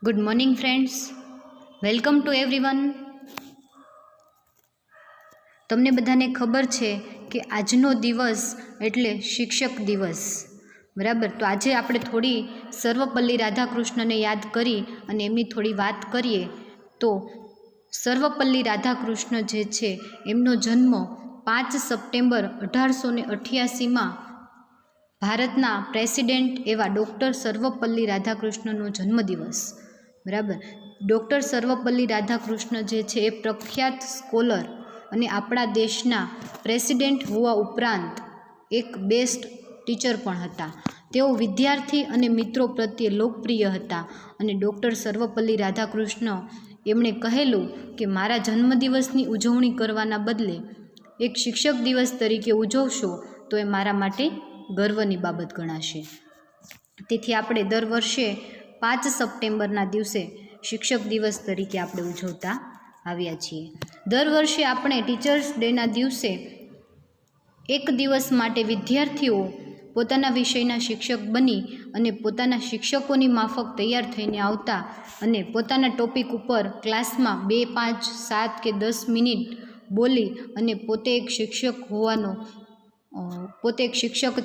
Good morning friends, welcome to everyone. તમને બધાને ખબર છે કે આજનો દિવસ એટલે શિક્ષક દિવસ, બરાબર? તો આજે આપણે થોડી સર્વપલ્લી રાધાકૃષ્ણને યાદ કરી અને એમની થોડી વાત કરીએ. તો સર્વપલ્લી રાધાકૃષ્ણ જે છે એમનો જન્મ 5 સપ્ટેમ્બર 1888માં ભારતના પ્રેસિડેન્ટ એવા ડૉક્ટર સર્વપલ્લી રાધાકૃષ્ણનો જન્મદિવસ, બરાબર. ડૉક્ટર સર્વપલ્લી રાધાકૃષ્ણ જે છે એ પ્રખ્યાત સ્કોલર અને આપણા દેશના પ્રેસિડેન્ટ હોવા ઉપરાંત એક બેસ્ટ ટીચર પણ હતા. તેઓ વિદ્યાર્થી અને મિત્રો પ્રત્યે લોકપ્રિય હતા અને ડૉક્ટર સર્વપલ્લી રાધાકૃષ્ણ એમણે કહેલું કે મારા જન્મદિવસની ઉજવણી કરવાના બદલે એક શિક્ષક દિવસ તરીકે ઉજવશો તો એ મારા માટે ગર્વની બાબત ગણાશે. તેથી આપણે દર વર્ષે 5 સપ્ટેમ્બરના દિવસે શિક્ષક દિવસ તરીકે આપણે ઉજવતા આવ્યા છીએ. દર વર્ષે આપણે ટીચર્સ ડેના દિવસે એક દિવસ માટે વિદ્યાર્થીઓ પોતાના વિષયના શિક્ષક બની અને પોતાના શિક્ષકોની માફક તૈયાર થઈને આવતા અને પોતાના ટોપિક ઉપર ક્લાસમાં 2, 5, 7 કે 10 મિનિટ બોલી અને પોતે એક શિક્ષક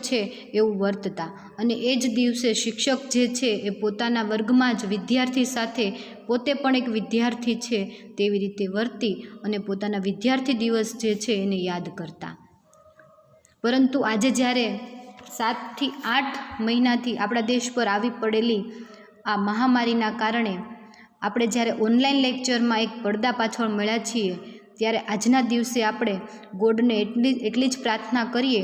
છે એવું વર્તતા. અને એ જ દિવસે શિક્ષક જે છે એ પોતાના વર્ગમાં જ વિદ્યાર્થી સાથે પોતે પણ એક વિદ્યાર્થી છે તેવી રીતે વર્તી અને પોતાના વિદ્યાર્થી દિવસ જે છે એને યાદ કરતા. પરંતુ આજે જ્યારે 7 થી 8 મહિનાથી આપણા દેશ પર આવી પડેલી આ મહામારીના કારણે આપણે જ્યારે ઓનલાઈન લેક્ચરમાં એક પડદા પાછળ મળ્યા છીએ, ત્યારે આજના દિવસે આપણે ગોડને એટલી જ પ્રાર્થના કરીએ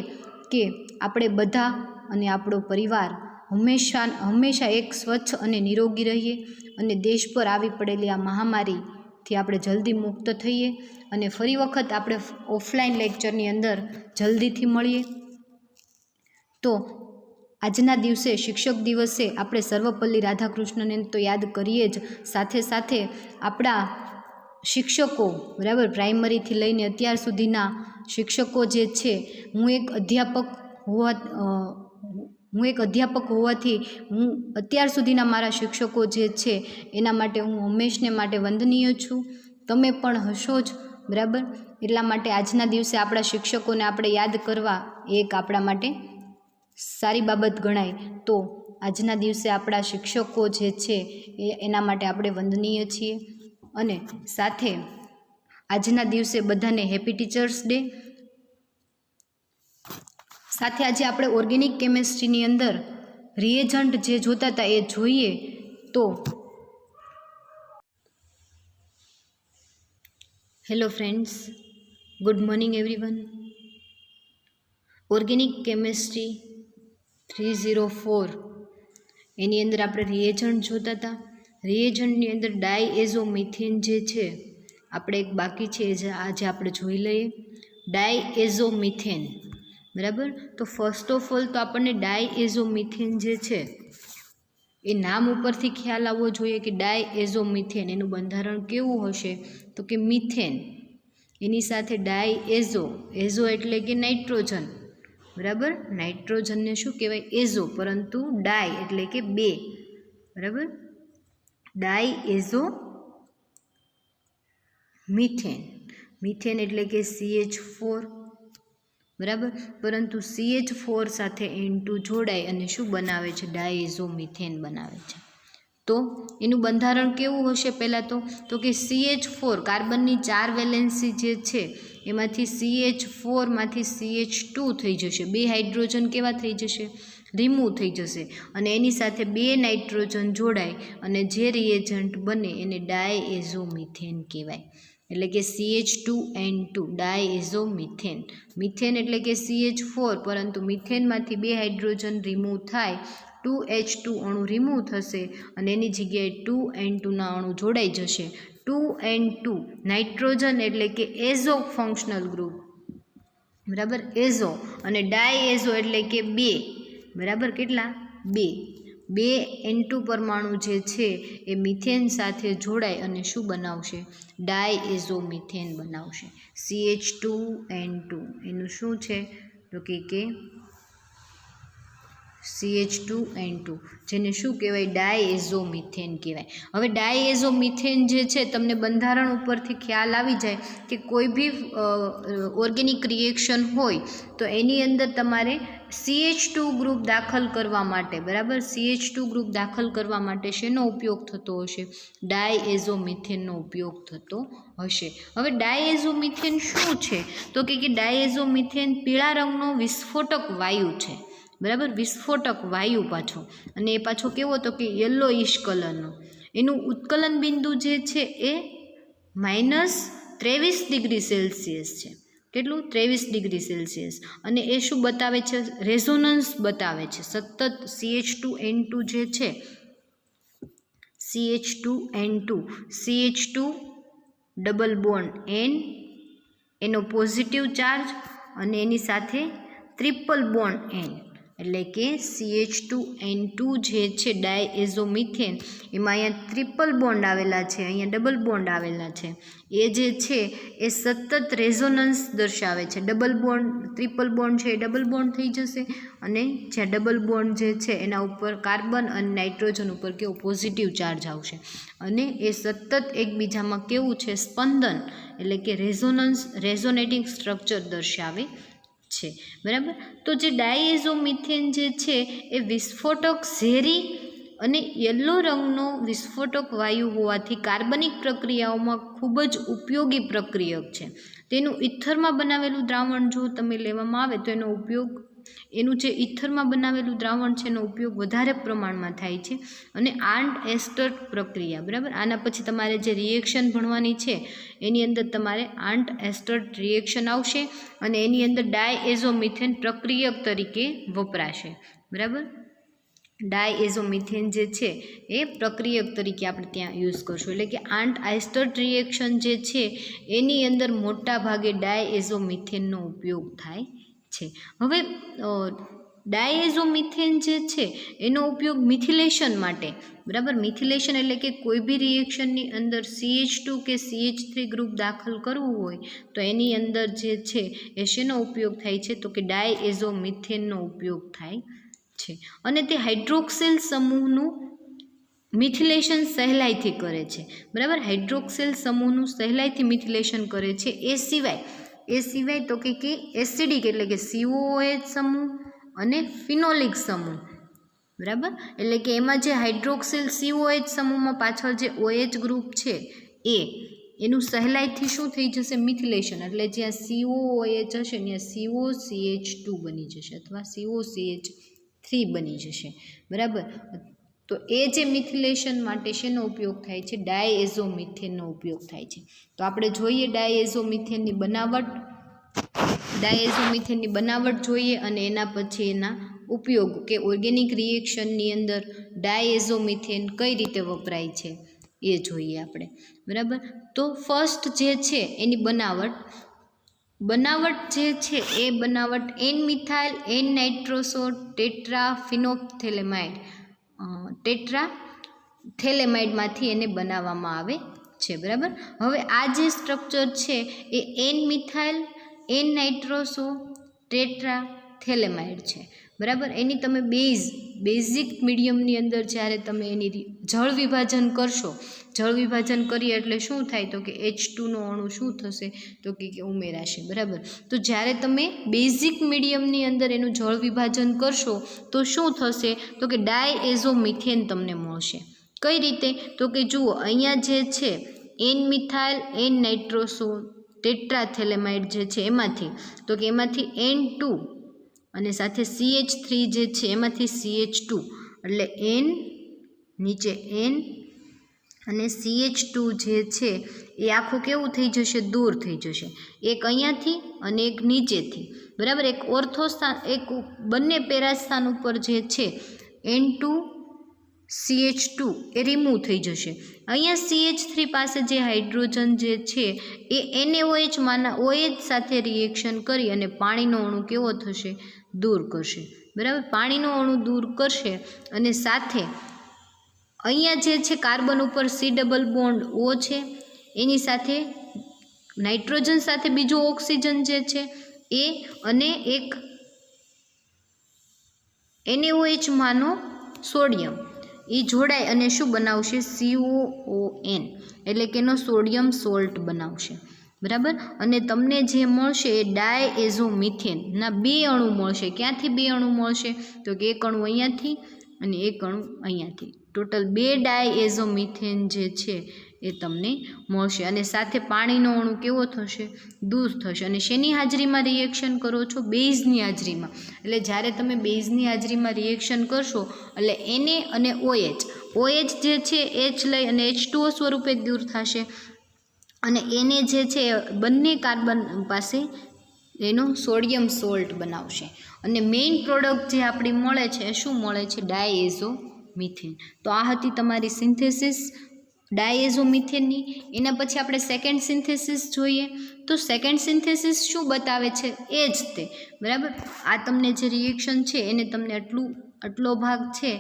કે આપણે બધા અને આપણો પરિવાર હંમેશા એક સ્વચ્છ અને નિરોગી રહીએ અને દેશ પર આવી પડેલી આ મહામારીથી આપણે જલ્દી મુક્ત થઈએ અને ફરી વખત આપણે ઓફલાઈન લેક્ચરની અંદર જલ્દીથી મળીએ. તો આજના દિવસે શિક્ષક દિવસે આપણે સર્વપલ્લી રાધાકૃષ્ણને તો યાદ કરીએ જ, સાથે સાથે આપણા શિક્ષકો, બરાબર, પ્રાઇમરીથી લઈને અત્યાર સુધીના શિક્ષકો જે છે, હું એક અધ્યાપક હોવાથી હું અત્યાર સુધીના મારા શિક્ષકો જે છે એના માટે હું હંમેશને માટે વંદનીય છું. તમે પણ હશો જ, બરાબર. એટલા માટે આજના દિવસે આપણા શિક્ષકોને આપણે યાદ કરવા એ એક આપણા માટે સારી બાબત ગણાય. તો આજના દિવસે આપણા શિક્ષકો જે છે એના માટે આપણે વંદનીય છીએ. અને સાથે આજના દિવસે બધાને હેપી ટીચર્સ ડે. સાથે આજે આપણે ઓર્ગેનિક કેમેસ્ટ્રીની અંદર રિએજન્ટ જે જોતા હતા એ જોઈએ. તો hello friends, good morning everyone. Organic chemistry 304 એની અંદર આપણે રિએજન્ટ જોતા હતા. રિએજન્ટની અંદર ડાયએઝોમિથેન જે છે આપણે એક બાકી છે જે આજે આપણે જોઈ લઈએ. ડાયએઝોમિથેન, બરાબર. તો ફર્સ્ટ ઓફ ઓલ તો આપણને ડાયએઝોમિથેન જે છે એ નામ ઉપરથી ખ્યાલ આવવો જોઈએ કે ડાયએઝોમિથેન એનું બંધારણ કેવું હશે, તો કે મિથેન એની સાથે એઝો એટલે કે નાઇટ્રોજન, બરાબર. નાઇટ્રોજનને શું કહેવાય? એઝો, પરંતુ ડાય એટલે કે બે, બરાબર. ડાયએઝો મિથેન એટલે કે CH4, બરાબર. પરંતુ CH4 સાથે N2 જોડાય અને શું બનાવે છે? ડાયએઝોમિથેન બનાવે છે. તો એનું બંધારણ કેવું હશે? પહેલાં તો કે CH4 કાર્બનની 4 વેલેન્સી જે છે એમાંથી CH4 માંથી CH2 થઈ જશે. 2 હાઇડ્રોજન કેવા થઈ જશે? રિમૂવ થઈ જશે. અને એની સાથે 2 નાઇટ્રોજન જોડાય અને જે રિએજન્ટ બને એને ડાયએઝોમિથેન કહેવાય. એટલે કે CH2N2 ડાયએઝોમિથેન. મિથેન એટલે કે CH4, પરંતુ મિથેનમાંથી 2 હાઇડ્રોજન રિમૂવ થાય, 2H2 અણુ રિમૂવ થશે અને એની જગ્યાએ 2N2ના અણુ જોડાઈ જશે. 2N2 નાઇટ્રોજન એટલે કે એઝો ફંક્શનલ ગ્રુપ, બરાબર, એઝો. અને ડાયએઝો એટલે કે 2, બરાબર. કેટલા? 2 N2 પરમાણુ જે છે એ મિથેન સાથે જોડાય અને શું બનાવશે? ડાયએઝોમિથેન બનાવશે. CH2N2 એનું શું છે? તો કે CH2N2 જેને શું કહેવાય? ડાયએઝોમિથેન કહેવાય. હવે ડાયએઝોમિથેન જે છે તમને બંધારણ ઉપરથી ખ્યાલ આવી જાય કે કોઈ બી ઓર્ગેનિક રિએક્શન હોય તો એની અંદર તમારે CH2 ગ્રુપ દાખલ કરવા માટે, બરાબર, CH2 ગ્રુપ દાખલ કરવા માટે શેનો ઉપયોગ થતો હશે? ડાયએઝોમિથેનનો ઉપયોગ થતો હશે. હવે ડાયએઝોમિથેન શું છે? તો કે ડાયએઝોમિથેન પીળા રંગનો વિસ્ફોટક વાયુ છે, બરાબર, વિસ્ફોટક વાયુ પાછો, અને એ પાછો કેવો? તો કે યલોઇશ કલરનો. એનું ઉત્કલન બિંદુ જે છે એ -23°C છે. કેટલું? 23°C. અને એ શું બતાવે છે? રેઝોનન્સ બતાવે છે. સતત CH2N2 જે છે, CH2 ડબલ બોન્ડ N, એનો પોઝિટિવ ચાર્જ, અને એની સાથે ટ્રિપલ બોન્ડ N, એટલે કે CH2N2 જે છે ડાયએઝોમિથેન, એમાં અહીંયા ટ્રિપલ બોન્ડ આવેલા છે, અહીંયા ડબલ બોન્ડ આવેલા છે. એ જે છે એ સતત રેઝોનન્સ દર્શાવે છે. ડબલ બોન્ડ, ટ્રિપલ બોન્ડ છે એ ડબલ બોન્ડ થઈ જશે, અને જ્યાં ડબલ બોન્ડ જે છે એના ઉપર કાર્બન અને નાઇટ્રોજન ઉપર કેવો? પોઝિટિવ ચાર્જ આવશે, અને એ સતત એકબીજામાં કેવું છે? સ્પંદન, એટલે કે રેઝોનેટિંગ સ્ટ્રક્ચર દર્શાવે છે, બરાબર. તો જે ડાયએઝોમિથેન જે છે એ વિસ્ફોટક ઝેરી અને યલો રંગનો વિસ્ફોટક વાયુ હોવાથી કાર્બનિક પ્રક્રિયાઓમાં ખૂબ જ ઉપયોગી પ્રક્રિયક છે. તેનું ઇથરમાં બનાવેલું દ્રાવણ જો તમે લેવામાં આવે તો એનું જે ઇથરમાં બનાવેલું દ્રાવણ છે એનો ઉપયોગ વધારે પ્રમાણમાં થાય છે, અને આર્ન્ડ એસ્ટર પ્રક્રિયા, બરાબર. આના પછી તમારે જે રિએક્શન ભણવાની છે એની અંદર તમારે આર્ન્ડ એસ્ટર રિએક્શન આવશે, અને એની અંદર ડાયએઝોમિથેન પ્રક્રિયક તરીકે વપરાશે, બરાબર. ડાયએઝોમિથેન જે છે એ પ્રક્રિયક તરીકે આપણે ત્યાં યુઝ કરશું. એટલે કે આર્ન્ડ એસ્ટર રિએક્શન જે છે એની અંદર મોટા ભાગે ડાયએઝોમિથેનનો ઉપયોગ થાય છે. હવે ડાયએઝોમિથેન જે છે એનો ઉપયોગ મિથિલેશન માટે, બરાબર. મિથિલેશન એટલે કે કોઈ બી રિએક્શનની અંદર CH2 કે CH3 ગ્રુપ દાખલ કરવું હોય તો એની અંદર જે છે એ શેનો ઉપયોગ થાય છે? તો કે ડાયએઝોમિથેનનો ઉપયોગ થાય છે. અને તે હાઇડ્રોક્સિલ સમૂહનું મિથિલેશન સહેલાઈથી કરે છે, બરાબર. હાઇડ્રોક્સિલ સમૂહનું સહેલાઈથી મિથિલેશન કરે છે. એ સિવાય તો કે એસિડિક એટલે કે COOH સમૂહ અને ફિનોલિક સમૂહ, બરાબર. એટલે કે એમાં જે હાઇડ્રોક્સિલ COH સમૂહમાં પાછળ જે OH ગ્રુપ છે એનું સહેલાઈથી શું થઈ જશે? મિથિલેશન. એટલે જ્યાં COOH હશે ત્યાં COCH2 બની જશે, અથવા COCH3 બની જશે, બરાબર. તો એ જે મિથિલેશન માટે શેનો ઉપયોગ થાય છે? ડાયએઝોમિથેનનો ઉપયોગ થાય છે. તો આપણે જોઈએ ડાયએઝોમિથેનની બનાવટ જોઈએ, અને એના પછી એના ઉપયોગ કે ઓર્ગેનિક રિએક્શનની અંદર ડાયએઝોમિથેન કઈ રીતે વપરાય છે એ જોઈએ આપણે, બરાબર. તો ફર્સ્ટ જે છે એની બનાવટ જે છે એ બનાવટ N-મિથાઇલ N-નાઇટ્રોસો ટેટ્રાથેલેમાઇડમાંથી એને બનાવવામાં આવે છે, બરાબર. હવે આ જે સ્ટ્રક્ચર છે એ N-મિથાઇલ N-નાઇટ્રોસો ટેટ્રાથેલેમાઇડ છે, બરાબર. એની તમે બેઝિક મીડિયમની અંદર જ્યારે તમે એની જળ વિભાજન કરશો, જળ વિભાજન કરીએ એટલે શું થાય? તો કે H2નો અણુ શું થશે? તો કે ઉમેરાશે, બરાબર. તો જ્યારે તમે બેઝિક મીડિયમની અંદર એનું જળ વિભાજન કરશો તો શું થશે? તો કે ડાયએઝોમિથેન તમને મળશે. કઈ રીતે? તો કે જુઓ, અહીંયા જે છે N-મિથાઇલ N-નાઇટ્રોસો ટેટ્રાથેલેમાઇડ જે છે એમાંથી N2 અને સાથે CH3 જે છે એમાંથી CH2, એટલે N નીચે N અને CH2 જે છે એ આખું કેવું થઈ જશે? દૂર થઈ જશે. એક અહીંયાથી અને એક નીચેથી, બરાબર. એક ઓર્થો સ્થાન, એક બંને પેરા સ્થાન ઉપર જે છે N2 CH2 એ રિમૂવ થઈ જશે. અહીંયા CH3 પાસે જે હાઇડ્રોજન જે છે એ NaOH માના OH સાથે રિએક્શન કરી અને પાણીનો અણુ કેવો થશે? દૂર કરશે, બરાબર. પાણીનો અણુ દૂર કરશે, અને સાથે અહીંયા જે છે કાર્બન ઉપર C ડબલ બોન્ડ O છે, એની સાથે નાઇટ્રોજન સાથે બીજો ઓક્સિજન જે છે એ, અને એક NaOH માનો સોડિયમ એ જોડાય અને શું બનાવશે? COON, એટલે કે એનો સોડિયમ સોલ્ટ બનાવશે, બરાબર. અને તમને જે મળશે એ ડાયએઝોમિથેનના 2 અણુ મળશે. ક્યાંથી 2 અણુ મળશે? તો કે એક અણુ અહીંયાથી અને એક અણુ અહીંયાથી. ટોટલ 2 ડાયએઝોમિથેન જે છે એ તમને મળશે. અને સાથે પાણીનો અણુ કેવો થશે? દૂર થશે. અને શેની હાજરીમાં રિએક્શન કરો છો? બેઝની હાજરીમાં. એટલે જ્યારે તમે બેઝની હાજરીમાં રિએક્શન કરશો એટલે Na અને OH જે છે H લઈ અને H2O સ્વરૂપે દૂર થશે અને Na જે છે બંને કાર્બન પાસે એનો સોડિયમ સોલ્ટ બનાવશે. અને મેઇન પ્રોડક્ટ જે આપણી મળે છે શું મળે છે? ડાયએઝોમિથેન. તો આ હતી તમારી સિન્થેસિસ ડાયએઝોમિથેનની. એના પછી આપણે સેકન્ડ સિન્થેસિસ જોઈએ. તો સેકન્ડ સિન્થેસિસ શું બતાવે છે? એ જ તે, બરાબર. આ તમને જે રિએક્શન છે એને તમને આટલો ભાગ છે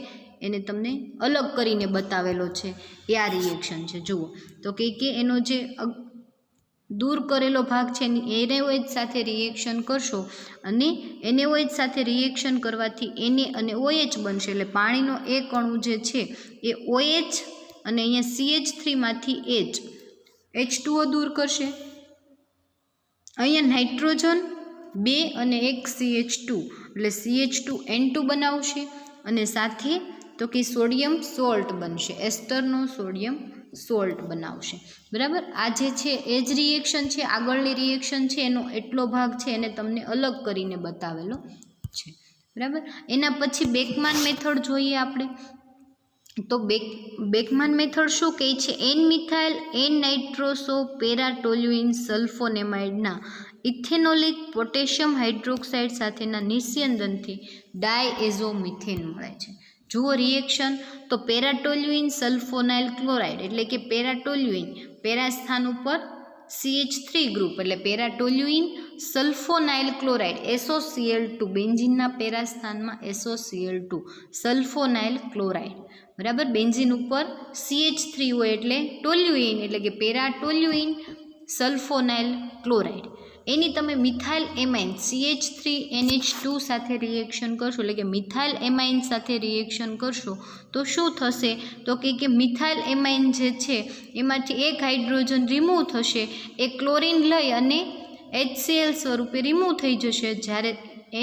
એને તમને અલગ કરીને બતાવેલો છે એ આ રિએક્શન છે. જુઓ તો કે એનો જે દૂર કરેલો ભાગ છે NaOH સાથે રિએક્શન કરશો અને NaOH સાથે રિએક્શન કરવાથી Na અને OH બનશે. એટલે પાણીનો એક અણુ જે છે એ OH અને અહીંયા CH3માંથી H2O દૂર કરશે. અહીંયા નાઇટ્રોજન 2 અને 1 CH2 એટલે CH2N2 બનાવશે. અને સાથે તો કે સોડિયમ સોલ્ટ બનશે, એસ્ટરનો સોડિયમ સોલ્ટ બનાવશે, બરાબર. આ જે છે એ જ રિએક્શન છે, આગળની રિએક્શન છે એનો એટલો ભાગ છે એને તમને અલગ કરીને બતાવેલો છે, બરાબર. એના પછી બેકમાન મેથડ જોઈએ આપણે. તો બેકમાન મેથડ શું કહે છે? N-મિથાઇલ N-નાઇટ્રોસો પેરાટોલ્યુઇન સલ્ફોનેમાઇડના ઇથેનોલિક પોટેશિયમ હાઇડ્રોક્સાઇડ સાથેના નિસ્યંદનથી ડાયએઝોમિથેન મળે છે. જુઓ રિએક્શન. તો પેરાટોલ્યુઇન સલ્ફોનાઇલ ક્લોરાઇડ એટલે કે પેરાટોલ્યુઇન પેરા સ્થાન ઉપર CH3 ગ્રુપ એટલે પેરાટોલ્યુઇન સલ્ફોનાઇલ ક્લોરાઇડ SOCl2 બેન્ઝીનના પેરા સ્થાનમાં SOCl2 સલ્ફોનાઇલ ક્લોરાઇડ, બરાબર. બેન્ઝીન ઉપર CH3 હોય એટલે ટોલ્યુઇન એટલે કે પેરાટોલ્યુઇન સલ્ફોનાઇલ ક્લોરાઇડ. એની તમે મિથાઇલ એમાઇન CH3NH2 સાથે રિએક્શન કરશો એટલે કે મિથાઇલ એમાઇન સાથે રિએક્શન કરશો તો શું થશે? તો કે મિથાઇલ એમાઇન જે છે એમાંથી એક હાઇડ્રોજન રિમૂવ થશે, એ ક્લોરીન લઈ અને HCl સ્વરૂપે રિમૂવ થઈ જશે. જ્યારે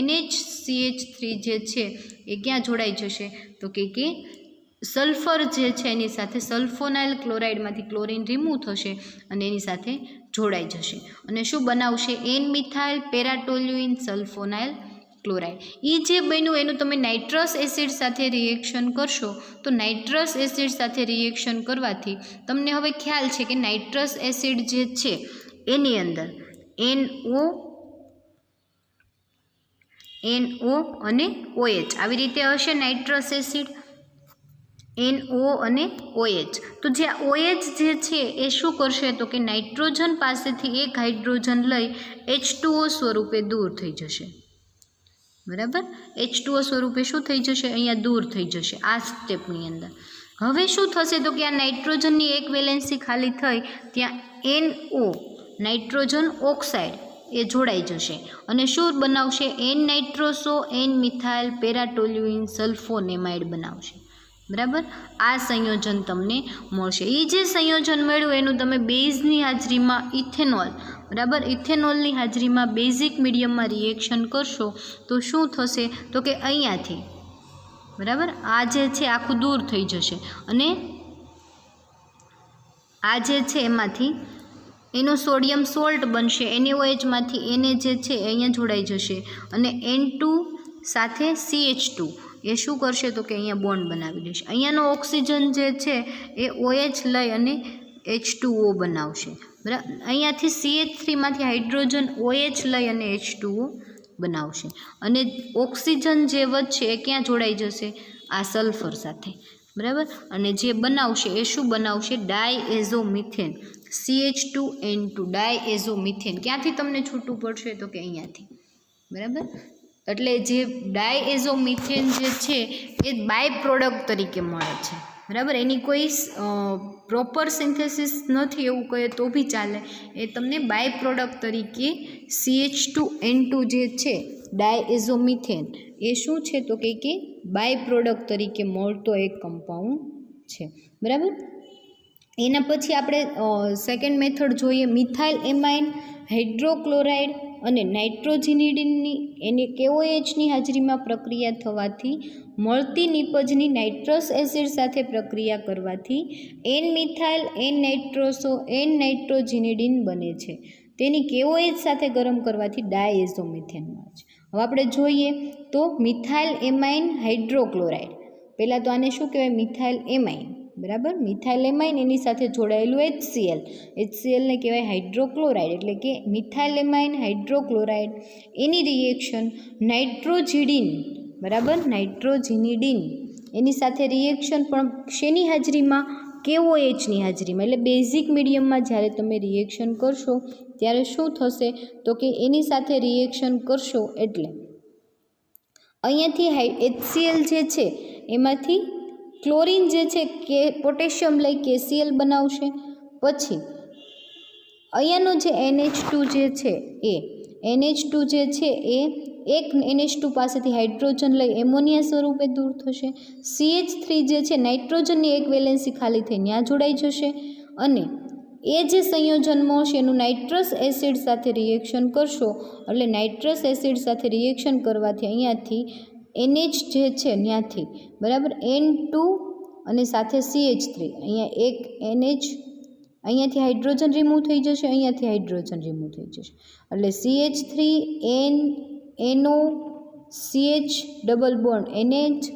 NHCH3 જે છે એ ક્યાં જોડાઈ જશે? તો કે સલ્ફર જે છે એની સાથે સલ્ફોનાઇલ ક્લોરાઇડમાંથી ક્લોરીન રિમૂવ થશે અને એની સાથે જોડાઈ જશે અને શું બનાવશે? N-મિથાઇલ પેરાટોલ્યુઇન સલ્ફોનાઇલ ક્લોરાઇડ. એ જે બન્યું એનું તમે નાઇટ્રસ એસિડ સાથે રિએક્શન કરશો તો નાઇટ્રસ એસિડ સાથે રિએક્શન કરવાથી તમને હવે ખ્યાલ છે કે નાઇટ્રસ એસિડ જે છે એની અંદર NO અને OH આવી રીતે હશે નાઇટ્રસ એસિડ, NO અને OH. તો જે OH જે છે એ શું કરશે? તો કે નાઇટ્રોજન પાસેથી એક હાઇડ્રોજન લઈ H2O સ્વરૂપે દૂર થઈ જશે, બરાબર. H2O સ્વરૂપે શું થઈ જશે? અહીંયા દૂર થઈ જશે આ સ્ટેપની અંદર. હવે શું થશે? તો કે આ નાઇટ્રોજનની એક વેલેન્સી ખાલી થઈ ત્યાં NO નાઇટ્રોજન ઓક્સાઇડ એ જોડાઈ જશે અને શું બનાવશે? N-નાઇટ્રોસો N-મિથાઇલ પેરાટોલ્યુઇન સલ્ફોનેમાઇડ બનાવશે, બરાબર. આ સંયોજન તમને મળશે. એ જે સંયોજન મળ્યું એનું તમે બેઝની હાજરીમાં ઇથેનોલ, બરાબર, ઇથેનોલની હાજરીમાં બેઝિક મીડિયમમાં રિએક્શન કરશો તો શું થશે? તો કે અહીંયાથી, બરાબર, આ જે છે આખું દૂર થઈ જશે અને આ જે છે એમાંથી એનો સોડિયમ સોલ્ટ બનશે. NaOHમાંથી Na જે છે અહીંયા જોડાઈ જશે અને N2 સાથે CH2 એ શું કરશે? તો કે અહીંયા બોન્ડ બનાવી લેશે. અહીંયાનો ઓક્સિજન જે છે એ OH લઈ અને H2O બનાવશે, બરાબર. અહીંયાથી CH3માંથી હાઇડ્રોજન OH લઈ અને H2O બનાવશે અને ઓક્સિજન જે વધશે એ ક્યાં જોડાઈ જશે? આ સલ્ફર સાથે, બરાબર. અને જે બનાવશે એ શું બનાવશે? ડાયએઝોમિથેન CH2N2 ડાયએઝોમિથેન. ક્યાંથી તમને છૂટું પડશે? તો કે અહીંયાથી, બરાબર. એટલે જે ડાયએઝોમિથેન જે છે એ બાય પ્રોડક્ટ તરીકે મળે છે, બરાબર. એની કોઈ પ્રોપર સિન્થેસિસ નથી એવું કહે તો બી ચાલે. એ તમને બાય પ્રોડક્ટ તરીકે CH2N2 જે છે ડાયએઝોમિથેન એ શું છે તો કે બાય પ્રોડક્ટ તરીકે મળતો એક કમ્પાઉન્ડ છે, બરાબર. એના પછી આપણે સેકન્ડ મેથડ જોઈએ, મિથાઇલ એમાઇન હાઇડ્રોક્લોરાઇડ અને નાઇટ્રોજિનિડિનની એની KOHની હાજરીમાં પ્રક્રિયા થવાથી મળતી નિપજની નાઇટ્રસ એસિડ સાથે પ્રક્રિયા કરવાથી એન મિથાઇલ એન નાઇટ્રોસો એન નાઇટ્રોજિનિડિન બને છે. તેની KOH સાથે ગરમ કરવાથી ડાયએઝોમિથેન મળે છે. હવે આપણે જોઈએ તો મિથાઇલ એમાઇન હાઇડ્રોક્લોરાઇડ, પહેલાં તો આને શું કહેવાય, મિથાઇલ એમાઇન, બરાબર. મિથાઇલ એમાઇન એની સાથે જોડાયેલું HCl ને કહેવાય હાઇડ્રોક્લોરાઇડ, એટલે કે મિથાઇલ એમાઇન હાઇડ્રોક્લોરાઇડ એની રિએક્શન નાઇટ્રોજિડિન, બરાબર, નાઇટ્રોજિનિડિન એની સાથે રિએક્શન પણ શેની હાજરીમાં, KOHની હાજરીમાં, એટલે બેઝિક મીડિયમમાં જ્યારે તમે રિએક્શન કરશો ત્યારે શું થશે તો કે એની સાથે રિએક્શન કરશો એટલે અહીંયાથી HCl જે છે એમાંથી ક્લોરિન જે છે કે પોટેશિયમ લઈ KCl બનાવશે. પછી અહીંયાનો જે NH2 જે છે એ NH2 જે છે એ એક NH2 પાસેથી હાઇડ્રોજન લઈ એમોનિયા સ્વરૂપે દૂર થશે. CH3 જે છે નાઇટ્રોજનની એક વેલેન્સી ખાલી થઈ ત્યાં જોડાઈ જશે અને એ જે સંયોજન મળશે એનું નાઇટ્રસ એસિડ સાથે રિએક્શન કરશો એટલે નાઇટ્રસ એસિડ સાથે રિએક્શન કરવાથી અહીંયાથી NH જે છે ત્યાંથી, બરાબર, N2 અને સાથે CH3, અહીંયા એક NH, અહીંયાથી હાઇડ્રોજન રિમૂવ થઈ જશે, અહીંયાથી હાઇડ્રોજન રિમૂવ થઈ જશે એટલે CH3 NO CH double bond NH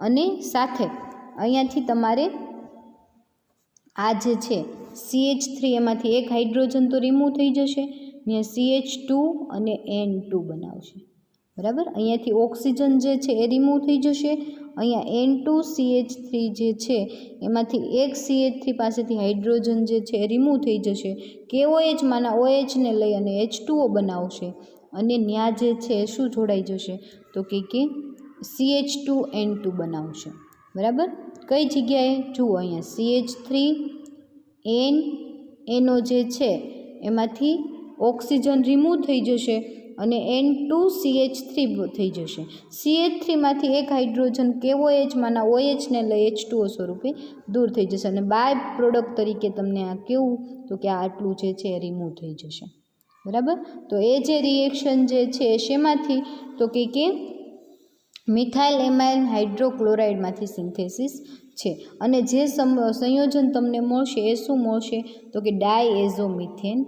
અને સાથે અહીંયાથી તમારે આ જે છે CH3 એમાંથી એક હાઇડ્રોજન તો રિમૂવ થઈ જશે, ત્યાં CH2 અને N2 બનાવશે, બરાબર. અહીંયાથી ઓક્સિજન જે છે એ રિમૂવ થઈ જશે, અહીંયા N2 CH3 જે છે એમાંથી એક CH3 પાસેથી હાઇડ્રોજન જે છે એ રિમૂવ થઈ જશે, KOHમાંના OHને લઈ અને H2O બનાવશે અને ત્યાં જે છે શું જોડાઈ જશે તો કે CH2N2 બનાવશે, બરાબર. કઈ જગ્યાએ જુઓ, અહીંયા CH3 NO જે છે એમાંથી ઓક્સિજન રિમૂવ થઈ જશે અને N2 CH3 થઈ જશે. CH3માંથી એક હાઇડ્રોજન KOHમાંના OHને લઈ H2O સ્વરૂપે દૂર થઈ જશે અને બાય પ્રોડક્ટ તરીકે તમને આ કેવું તો કે આટલું જે છે એ રિમૂવ થઈ જશે, બરાબર. તો એ જે રિએક્શન જે છે એ શેમાંથી તો કે મિથાઇલ એમાઇન હાઇડ્રોક્લોરાઇડમાંથી સિન્થેસિસ છે અને જે સંયોજન તમને મળશે એ શું મળશે તો કે ડાયએઝોમિથેન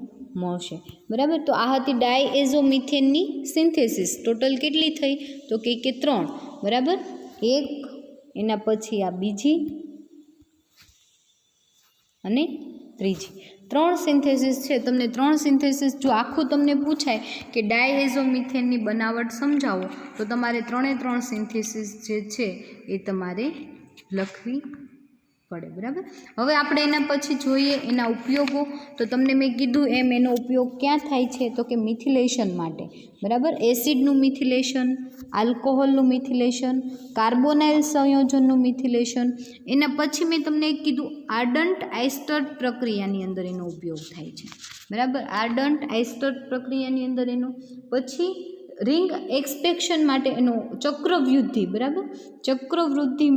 મળશે, બરાબર. તો આ હતી ડાયએઝોમિથેનની સિન્થેસિસ. ટોટલ કેટલી થઈ તો કે 3, બરાબર. એક, એના પછી આ બીજી અને ત્રીજી, 3 સિન્થેસિસ છે. તમને 3 સિન્થેસિસ જો આખું તમને પૂછાય કે ડાયએઝોમિથેનની બનાવટ સમજાવો તો તમારે 3 સિન્થેસિસ જે છે એ તમારે લખવી પડે, બરાબર. હવે આપણે એના પછી જોઈએ એના ઉપયોગો. તો તમને મેં કીધું એમ એનો ઉપયોગ ક્યાં થાય છે તો કે મિથિલેશન માટે, બરાબર. એસિડનું મિથિલેશન, આલ્કોહોલનું મિથિલેશન, કાર્બોનાઇલ સંયોજનનું મિથિલેશન. એના પછી મેં તમને એક કીધું આર્ડન્ટ આઇસ્ટર્ટ પ્રક્રિયાની અંદર એનો ઉપયોગ થાય છે, બરાબર. આર્ડન્ટ આઇસ્ટર્ટ પ્રક્રિયાની અંદર એનો પછી રિંગ એક્સપેક્શન માટે એનો ચક્રવૃદ્ધિ, બરાબર, ચક્રવૃદ્ધિ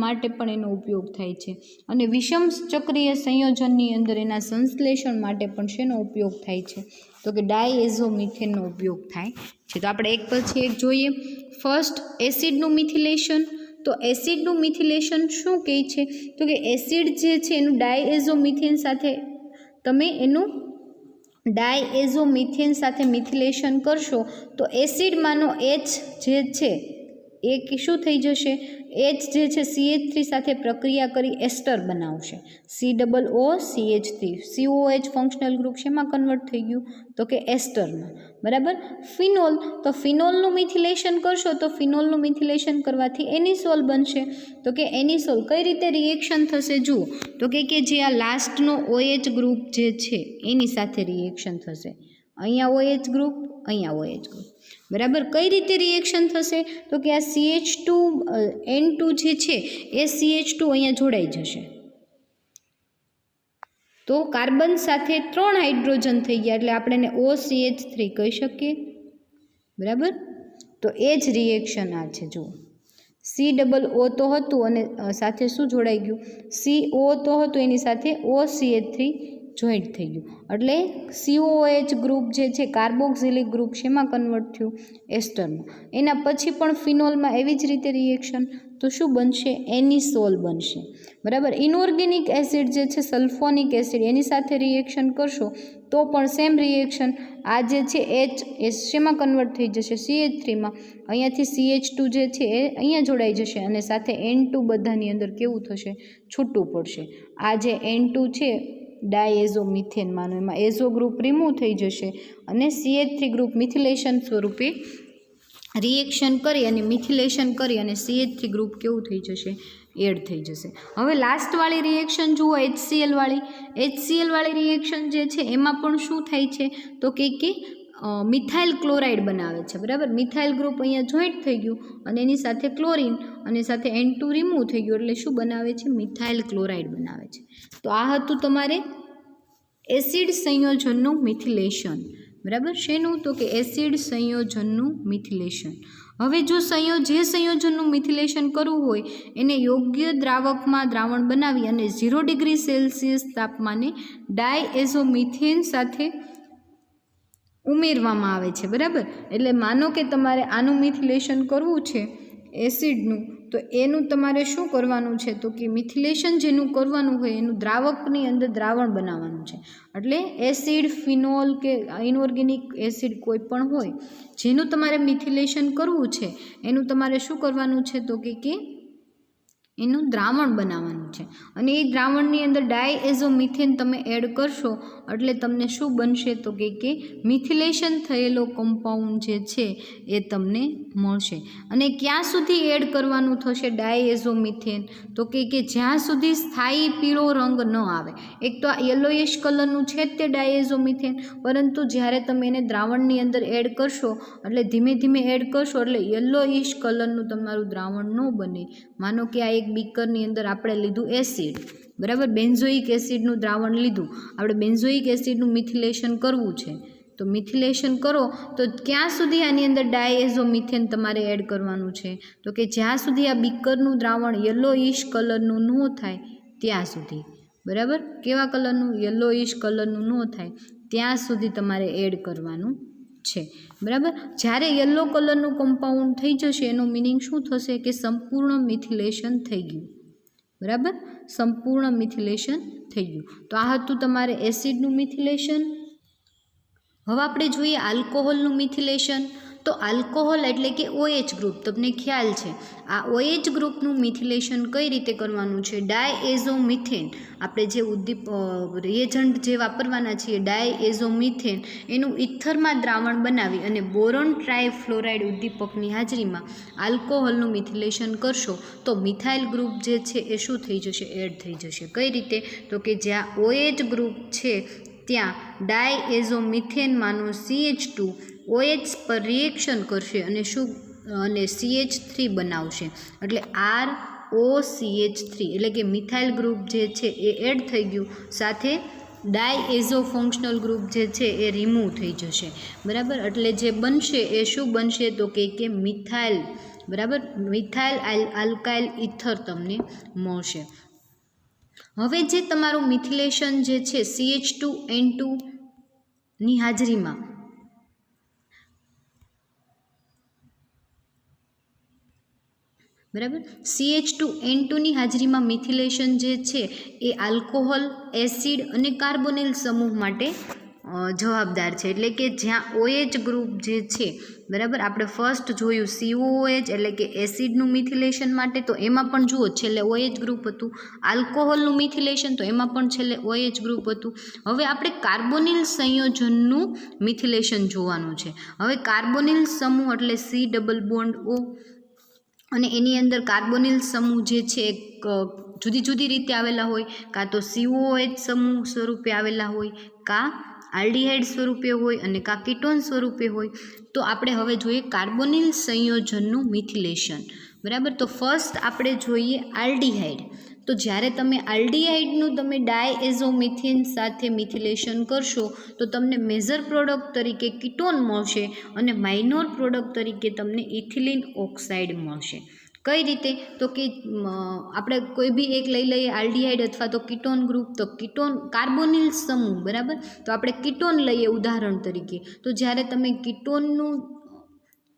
માટે પણ એનો ઉપયોગ થાય છે અને વિષમ ચક્રીય સંયોજનની અંદર એના સંશ્લેષણ માટે પણ શેનો ઉપયોગ થાય છે તો કે ડાયએઝોમિથેનનો ઉપયોગ થાય છે. તો આપણે એક પછી એક જોઈએ. ફર્સ્ટ, એસિડનું મિથિલેશન. તો એસિડનું મિથિલેશન શું કહે છે તો કે એસિડ જે છે એનું ડાયએઝોમિથેન સાથે તમે એનું ડાયએઝોમિથેન સાથે મિથિલેશન કરશો તો એસિડમાંનો H જે છે એ શું થઈ જશે, H જે છે CH3 સાથે પ્રક્રિયા કરી એસ્ટર બનાવશે, COOCH3, COH ફંક્શનલ ગ્રુપ શેમાં કન્વર્ટ થઈ ગયું તો કે એસ્ટરમાં, બરાબર. ફિનોલ, તો ફિનોલનું મિથિલેશન કરશો તો ફિનોલનું મિથિલેશન કરવાથી એનિસોલ બનશે. તો કે એનિસોલ કઈ રીતે રિએક્શન થશે જુઓ તો કે જે આ લાસ્ટનો OH ગ્રુપ જે છે એની સાથે રિએક્શન થશે, અહીંયા OH ગ્રુપ, અહીંયા OH ગ્રુપ, બરાબર. કઈ રીતે રિએક્શન થશે તો કે આ N2 જે છે એ CH2 અહીંયા જોડાઈ જશે તો કાર્બન સાથે 3 હાઇડ્રોજન થઈ ગયા એટલે આપણે એને OCH3 કહી શકીએ, બરાબર. તો એ જ રિએક્શન આ છે. જુઓ COO તો હતું અને સાથે શું જોડાઈ ગયું, CO તો હતું એની સાથે OCH3 જોઈન્ટ થઈ ગયું, એટલે COOH ગ્રુપ જે છે કાર્બોક્સિલિક ગ્રુપ શેમાં કન્વર્ટ થયું, એસ્ટરમાં. એના પછી પણ ફિનોલમાં એવી જ રીતે રિએક્શન, તો શું બનશે, એનિસોલ બનશે. બરાબર. ઇનઓર્ગેનિક એસિડ જે છે સલ્ફોનિક એસિડ એની સાથે રિએક્શન કરશો તો પણ સેમ રિએક્શન. આ જે છે એ શેમાં કન્વર્ટ થઈ જશે, CH3માં. અહીંયાથી CH2 જે છે એ અહીંયા જોડાઈ જશે અને સાથે N2 બધાની અંદર કેવું થશે, છૂટું પડશે. આ જે N2 છે ડાયએઝોમિથેન માનો એમાં એઝો ગ્રુપ રિમૂવ થઈ જશે અને CH3 ગ્રુપ મિથિલેશન સ્વરૂપે રિએક્શન કરી અને મિથિલેશન કરી અને CH3 ગ્રુપ કેવું થઈ જશે, એડ થઈ જશે. હવે લાસ્ટવાળી રિએક્શન જુઓ HCl વાળી રિએક્શન જે છે એમાં પણ શું થાય છે તો કે મિથાઇલ ક્લોરાઇડ બનાવે છે. બરાબર. મિથાઇલ ગ્રુપ અહીંયા જોઈન્ટ થઈ ગયું અને એની સાથે ક્લોરિન અને સાથે N2 રિમૂવ થઈ ગયું એટલે શું બનાવે છે, મિથાઇલ ક્લોરાઇડ બનાવે છે. તો આ હતું તમારે એસિડ સંયોજનનું મિથિલેશન. બરાબર. શેનું, તો કે એસિડ સંયોજનનું મિથિલેશન. હવે જો જે સંયોજનનું મિથિલેશન કરવું હોય એને યોગ્ય દ્રાવકમાં દ્રાવણ બનાવી અને 0 ડિગ્રી સેલ્સિયસ તાપમાને ડાયએઝોમિથેન સાથે ઉમેરવામાં આવે છે. બરાબર. એટલે માનો કે તમારે આનું મિથિલેશન કરવું છે એસિડનું, તો એનું તમારે શું કરવાનું છે તો કે મિથિલેશન જેનું કરવાનું હોય એનું દ્રાવકની અંદર દ્રાવણ બનાવવાનું છે. એટલે એસિડ, ફિનોલ કે ઇનઓર્ગેનિક એસિડ કોઈ પણ હોય જેનું તમારે મિથિલેશન કરવું છે એનું તમારે શું કરવાનું છે તો કે એનું દ્રાવણ બનાવવાનું છે. અને એ દ્રાવણની અંદર ડાયએઝોમિથેન તમે એડ કરશો એટલે તમને શું બનશે તો કે મિથિલેશન થયેલો કમ્પાઉન્ડ જે છે એ તમને મળશે. અને ક્યાં સુધી એડ કરવાનું થશે ડાયએઝોમિથેન તો કે જ્યાં સુધી સ્થાયી પીળો રંગ ન આવે. એક તો આ યલોઇશ કલરનું છે જ તે ડાયએઝોમિથેન, પરંતુ જ્યારે તમે એને દ્રાવણની અંદર એડ કરશો એટલે ધીમે ધીમે એડ કરશો એટલે યલોઇશ કલરનું તમારું દ્રાવણ ન બને. માનો કે આ એક બીકરની અંદર આપણે લીધું એસિડ, બરાબર, બેન્ઝોઇક એસિડનું દ્રાવણ લીધું, આપણે બેન્ઝોઇક એસિડનું મિથિલેશન કરવું છે. તો મિથિલેશન કરો તો ક્યાં સુધી આની અંદર ડાયએઝોમિથેન તમારે એડ કરવાનું છે તો કે જ્યાં સુધી આ બીકરનું દ્રાવણ યલોઇશ કલરનું ન થાય ત્યાં સુધી. બરાબર. કેવા કલરનું, યલોઇશ કલરનું ન થાય ત્યાં સુધી તમારે એડ કરવાનું છે. બરાબર. જ્યારે યલો કલરનું કમ્પાઉન્ડ થઈ જશે એનો મિનિંગ શું થશે કે સંપૂર્ણ મિથિલેશન થઈ ગયું. બરાબર. સંપૂર્ણ મિથિલેશન થઈ ગયું. તો આ હતું તમારે એસિડનું મિથિલેશન. હવે આપણે જોઈએ આલ્કોહોલનું મિથિલેશન. તો આલ્કોહોલ એટલે કે OH ગ્રુપ, તમને ખ્યાલ છે આ OH ગ્રુપનું મિથિલેશન કઈ રીતે કરવાનું છે, ડાયએઝોમિથેન આપણે જે રિએજન્ટ જે વાપરવાના છીએ ડાયએઝોમિથેન એનું ઇથરમાં દ્રાવણ બનાવી અને બોરોન ટ્રાયફ્લોરાઇડ ઉદ્દીપકની હાજરીમાં આલ્કોહોલનું મિથિલેશન કરશો તો મિથાઇલ ગ્રુપ જે છે એ શું થઈ જશે, એડ થઈ જશે. કઈ રીતે તો કે જ્યાં OH ગ્રુપ છે ત્યાં ડાયએઝોમિથેનમાંનો CH2 OH પર રિએક્શન કરશે અને CH3 બનાવશે એટલે ROCH3 એટલે કે મિથાઇલ ગ્રુપ જે છે એ એડ થઈ ગયું, સાથે ડાયએઝો ફંક્શનલ ગ્રુપ જે છે એ રિમૂવ થઈ જશે. બરાબર. એટલે જે બનશે એ શું બનશે તો કે મિથાઇલ, બરાબર, મિથાઇલ આલ્કાઇલ ઇથર તમને મળશે. હવે જે તમારું મિથિલેશન જે છે CH2N2 ની હાજરીમાં, બરાબર, CH2N2 ની હાજરીમાં મિથિલેશન જે છે એ આલ્કોહોલ, એસિડ અને કાર્બોનિલ સમૂહ માટે જવાબદાર છે. એટલે કે જ્યાં OH ગ્રુપ જે છે, બરાબર, આપણે ફર્સ્ટ જોયું COOH એટલે કે એસિડનું મિથિલેશન માટે, તો એમાં પણ જુઓ છેલ્લે OH ગ્રુપ હતું. આલ્કોહોલનું મિથિલેશન તો એમાં પણ છેલ્લે OH ગ્રુપ હતું. હવે આપણે કાર્બોનિલ સંયોજનનું મિથિલેશન જોવાનું છે. હવે કાર્બોનિલ સમૂહ એટલે C ડબલ બોન્ડ O અને એની અંદર કાર્બોનિલ સમૂહ જે છે જુદી જુદી રીતે આવેલા હોય, કાં તો COOH સમૂહ સ્વરૂપે આવેલા હોય, કાં આલ્ડીહાઇડ સ્વરૂપે હોય અને કાં કીટોન સ્વરૂપે હોય. તો આપણે હવે જોઈએ કાર્બોનિલ સંયોજનનું મિથિલેશન. બરાબર. તો ફર્સ્ટ આપણે જોઈએ આલ્ડીહાઇડ. તો જ્યારે તમે આલ્ડીહાઇડનું તમે ડાયએઝોમિથેન સાથે મિથિલેશન કરશો તો તમને મેજર પ્રોડક્ટ તરીકે કીટોન મળશે અને માઇનોર પ્રોડક્ટ તરીકે તમને ઇથિલિન ઓક્સાઇડ મળશે. કઈ રીતે? તો કે આપણે કોઈ બી એક લઈ લઈએ આલ્ડીહાઇડ અથવા તો કીટોન ગ્રુપ, તો કીટોન કાર્બોનિલ સમૂહ, બરાબર. તો આપણે કીટોન લઈએ ઉદાહરણ તરીકે, તો જ્યારે તમે કીટોનનું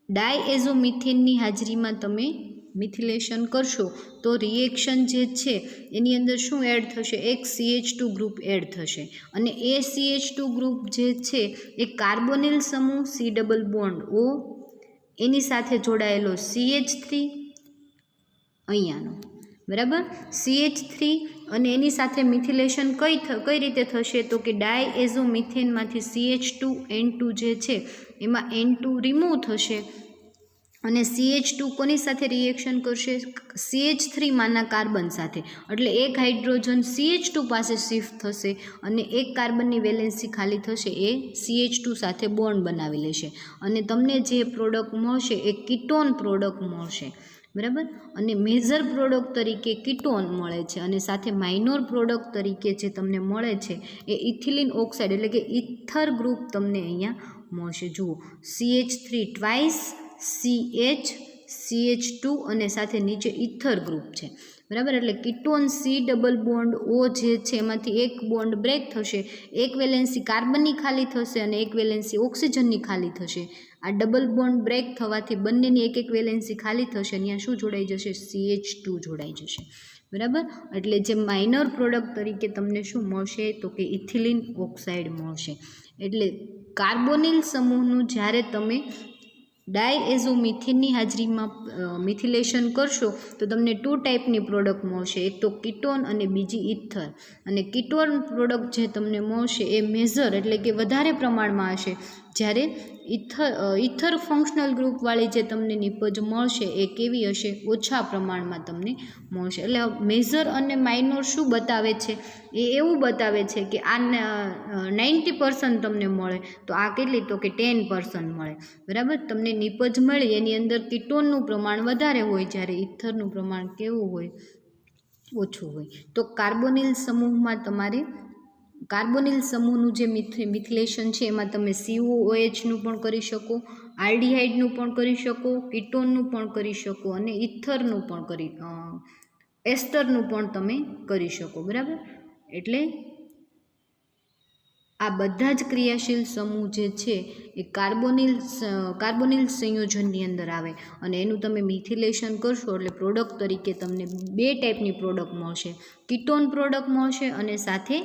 ડાયએઝોમિથેનની હાજરીમાં તમે મિથિલેશન કરશો તો રિએક્શન જે છે એની અંદર શું એડ થશે? એક CH2 ગ્રુપ એડ થશે અને એ CH2 ગ્રુપ જે છે એ કાર્બોનિલ સમૂહ C ડબલ બોન્ડ O એની સાથે જોડાયેલો CH3 અહીંયાનો, બરાબર, CH3 અને એની સાથે મિથિલેશન કઈ રીતે થશે? તો કે ડાયએઝોમિથેનમાંથી CH2N2 જે છે એમાં N2 રિમૂવ થશે અને CH2 કોની સાથે રિએક્શન કરશે? CH3 માના કાર્બન સાથે. એટલે એક હાઇડ્રોજન CH2 પાસે શિફ્ટ થશે અને એક કાર્બનની વેલેન્સી ખાલી થશે, એ CH2 સાથે બોન્ડ બનાવી લેશે અને તમને જે પ્રોડક્ટ મળશે એ કીટોન પ્રોડક્ટ મળશે, બરાબર. અને મેજર પ્રોડક્ટ તરીકે કીટોન મળે છે અને સાથે માઇનોર પ્રોડક્ટ તરીકે જે તમને મળે છે એ ઇથિલિન ઓક્સાઇડ એટલે કે ઇથર ગ્રુપ તમને અહીંયા મળશે. જુઓ, CH3 ટ્વાઇસ, CH2 અને સાથે નીચે ઇથર ગ્રુપ છે, બરાબર. એટલે ketone C double bond O જે છે એમાંથી એક બોન્ડ બ્રેક થશે, એક વેલેન્સી કાર્બનની ખાલી થશે અને એક વેલેન્સી ઓક્સિજનની ખાલી થશે. આ ડબલ બોન્ડ બ્રેક થવાથી બંનેની એક વેલેન્સી ખાલી થશે, અહીંયા શું જોડાઈ જશે? CH2 જોડાઈ જશે, બરાબર. એટલે જે માઇનર પ્રોડક્ટ તરીકે તમને શું મળશે? તો કે ઇથિલિન ઓક્સાઇડ મળશે. એટલે કાર્બોનિલ સમૂહનું જ્યારે તમે ડાયએઝોમિથેનની હાજરીમાં મિથિલેશન કરશો તો તમને 2 ટાઈપની પ્રોડક્ટ મળશે, એક તો કીટોન અને બીજી ઇથર. અને કીટોન પ્રોડક્ટ જે તમને મળશે એ મેજર એટલે કે વધારે પ્રમાણમાં હશે, જ્યારે ઇથર ફંક્શનલ ગ્રુપવાળી જે તમને નિપજ મળશે એ કેવી હશે? ઓછા પ્રમાણમાં તમને મળશે. એટલે મેજર અને માઇનોર શું બતાવે છે? એ એવું બતાવે છે કે આ 90% તમને મળે તો આ કેટલી? તો કે 10% મળે, બરાબર. તમને નિપજ મળી એની અંદર કીટોનનું પ્રમાણ વધારે હોય જ્યારે ઇથરનું પ્રમાણ કેવું હોય? ઓછું હોય. તો કાર્બોનિલ સમૂહમાં તમારે કાર્બોનિલ સમૂહનું જે મિથિલેશન છે એમાં તમે COOHનું પણ કરી શકો, આલ્ડીહાઇડનું પણ કરી શકો, કીટોનનું પણ કરી શકો અને ઇથરનું પણ એસ્ટરનું પણ તમે કરી શકો, બરાબર. એટલે આ બધા જ ક્રિયાશીલ સમૂહ જે છે એ કાર્બોનિલ સંયોજનની અંદર આવે અને એનું તમે મિથિલેશન કરશો એટલે પ્રોડક્ટ તરીકે તમને 2 ટાઈપની પ્રોડક્ટ મળશે, કીટોન પ્રોડક્ટ મળશે અને સાથે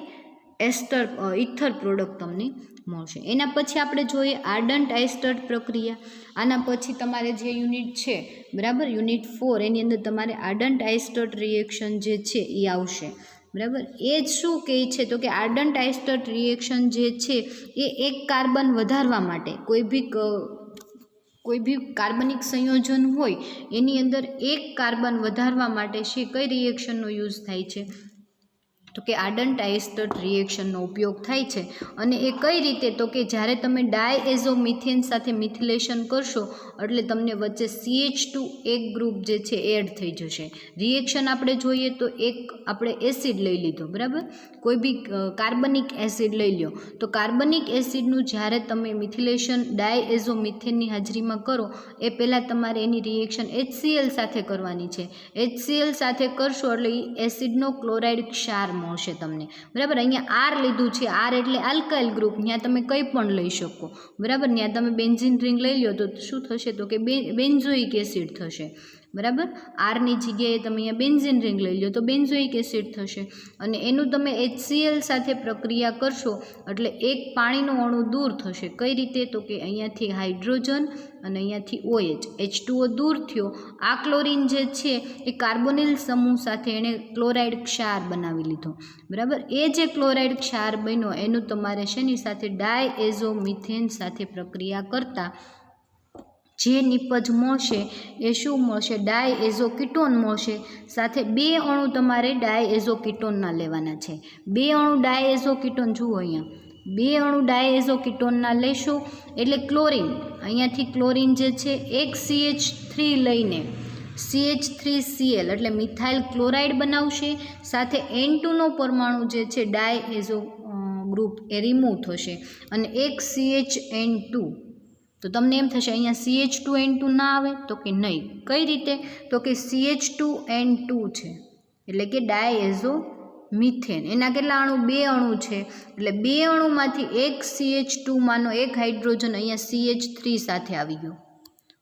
ઇથર પ્રોડક્ટ તમને મળશે. એના પછી આપણે જોઈએ આર્ડન્ટ આઇસ્ટર્ડ પ્રક્રિયા. આના પછી તમારે જે યુનિટ છે, બરાબર, યુનિટ 4 એની અંદર તમારે આર્ડન્ટ આઇસ્ટર્ડ રિએક્શન જે છે એ આવશે, બરાબર. એ જ શું કહે છે? તો કે આર્ડન્ટ આઇસ્ટર્ડ રિએક્શન જે છે એ એક કાર્બન વધારવા માટે કોઈ બી કાર્બનિક સંયોજન હોય એની અંદર એક કાર્બન વધારવા માટે કઈ રિએક્શનનો યુઝ થાય છે? તો કે આર્ડન્ટ આઇસ્ટર્ડ રિએક્શનનો ઉપયોગ થાય છે. અને એ કઈ રીતે? તો કે જ્યારે તમે ડાયએઝોમિથેન સાથે મિથિલેશન કરશો એટલે તમને વચ્ચે CH2 એક ગ્રુપ જે છે એડ થઈ જશે. રિએક્શન આપણે જોઈએ તો એક આપણે એસિડ લઈ લીધો, બરાબર, કોઈ બી કાર્બનિક એસિડ લઈ લો તો કાર્બનિક એસિડનું જ્યારે તમે મિથિલેશન ડાયએઝોમિથેનની હાજરીમાં કરો એ પહેલાં તમારે એની રિએક્શન HCl સાથે કરવાની છે. HCl સાથે કરશો એટલે એસિડનો ક્લોરાઇડ ક્ષાર મળશે તમને, બરાબર. અહીંયા R લીધું છે, R એટલે આલ્કાઇલ ગ્રુપ, ત્યાં તમે કંઈ પણ લઈ શકો, બરાબર. ત્યાં તમે બેન્ઝીન રિંગ લઈ લો તો શું થશે? તો કે બેન્ઝોઇક એસિડ થશે, બરાબર. આરની જગ્યાએ તમે અહીંયા બેન્ઝીન રિંગ લઈ લો તો બેન્ઝોઇક એસિડ થશે અને એનું તમે HCl સાથે પ્રક્રિયા કરશો એટલે એક પાણીનો અણુ દૂર થશે. કઈ રીતે? તો કે અહીંયાથી હાઇડ્રોજન અને અહીંયાથી OH, H2O દૂર થયો. આ ક્લોરીન જે છે એ કાર્બોનિલ સમૂહ સાથે એણે ક્લોરાઇડ ક્ષાર બનાવી લીધો, બરાબર. એ જે ક્લોરાઇડ ક્ષાર બન્યો એનું તમારે શેની સાથે? ડાયએઝોમિથેન સાથે પ્રક્રિયા કરતાં જે નિપજ મળશે એ શું મળશે? ડાયએઝોકીટોન મળશે. સાથે 2 અણુ તમારે ડાયએઝોકીટોનના લેવાના છે. 2 અણુ ડાયએઝોકીટોન જુઓ અહીંયા, 2 અણુ ડાયએઝોકીટોનના લેશો એટલે ક્લોરીન, અહીંયાથી ક્લોરીન જે છે એક CH3 લઈને CH3Cl એટલે મિથાઇલ ક્લોરાઇડ બનાવશે, સાથે N2નો પરમાણુ જે છે ડાયએઝો ગ્રુપ એ રિમૂવ થશે અને એક CHN2. તો તમને એમ થશે અહીંયા CH2N2 ના આવે, તો કે નહીં. કઈ રીતે? તો કે CH2N2 છે એટલે કે ડાયએઝો મિથેન. એના કેટલા અણુ? 2 અણુ છે, એટલે 2 અણુમાંથી એક CH2 માનો એક હાઇડ્રોજન અહીંયા CH3 સાથે આવી ગયો,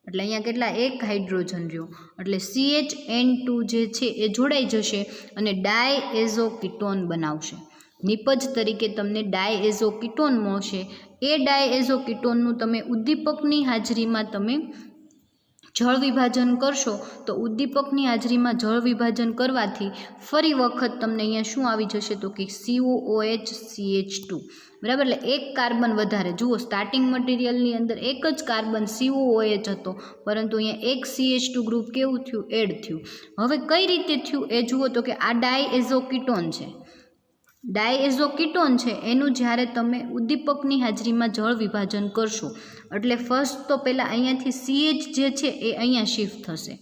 એટલે અહીંયા કેટલા? એક હાઇડ્રોજન રહ્યો, એટલે CHN2 જે છે એ જોડાઈ જશે અને ડાયએઝો કીટોન બનાવશે. નિપજ તરીકે તમને ડાયએઝો કીટોન મળશે. એ ડાયએઝો કીટોનનું તમે ઉદ્દીપકની હાજરીમાં તમે જળ વિભાજન કરશો, તો ઉદ્દીપકની હાજરીમાં જળ વિભાજન કરવાથી ફરી વખત તમને અહીંયા શું આવી જશે? તો કે COOH CH2. બરાબર, એટલે એક કાર્બન વધારે. જુઓ, સ્ટાર્ટિંગ મટીરિયલની અંદર એક જ કાર્બન COOH હતો, પરંતુ અહીંયા એક CH2 ગ્રુપ કેવું થયું? એડ થયું. હવે કઈ રીતે થયું એ જુઓ, તો કે આ ડાયએઝો કીટોન છે. ડાયએઝો કીટોન છે એનું જ્યારે તમે ઉદ્દીપકની હાજરીમાં જળ વિભાજન કરશો, એટલે ફર્સ્ટ તો પહેલાં અહીંયાથી CH જે છે એ અહીંયા શિફ્ટ થશે.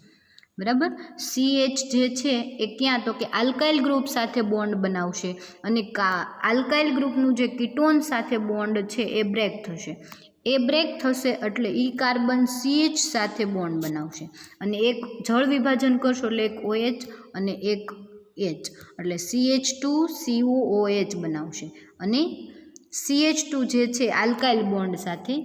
બરાબર, CH જે છે એ ક્યાં? તો કે આલ્કાઇલ ગ્રુપ સાથે બોન્ડ બનાવશે અને આલ્કાઇલ ગ્રુપનું જે કીટોન સાથે બોન્ડ છે એ બ્રેક થશે. એ બ્રેક થશે એટલે એ કાર્બન CH સાથે બોન્ડ બનાવશે અને એક જળ વિભાજન કરશો એટલે એક OH અને એક H, એટલે CH2COOH બનાવશે અને CH2 જે છે આલ્કાઇલ બોન્ડ સાથે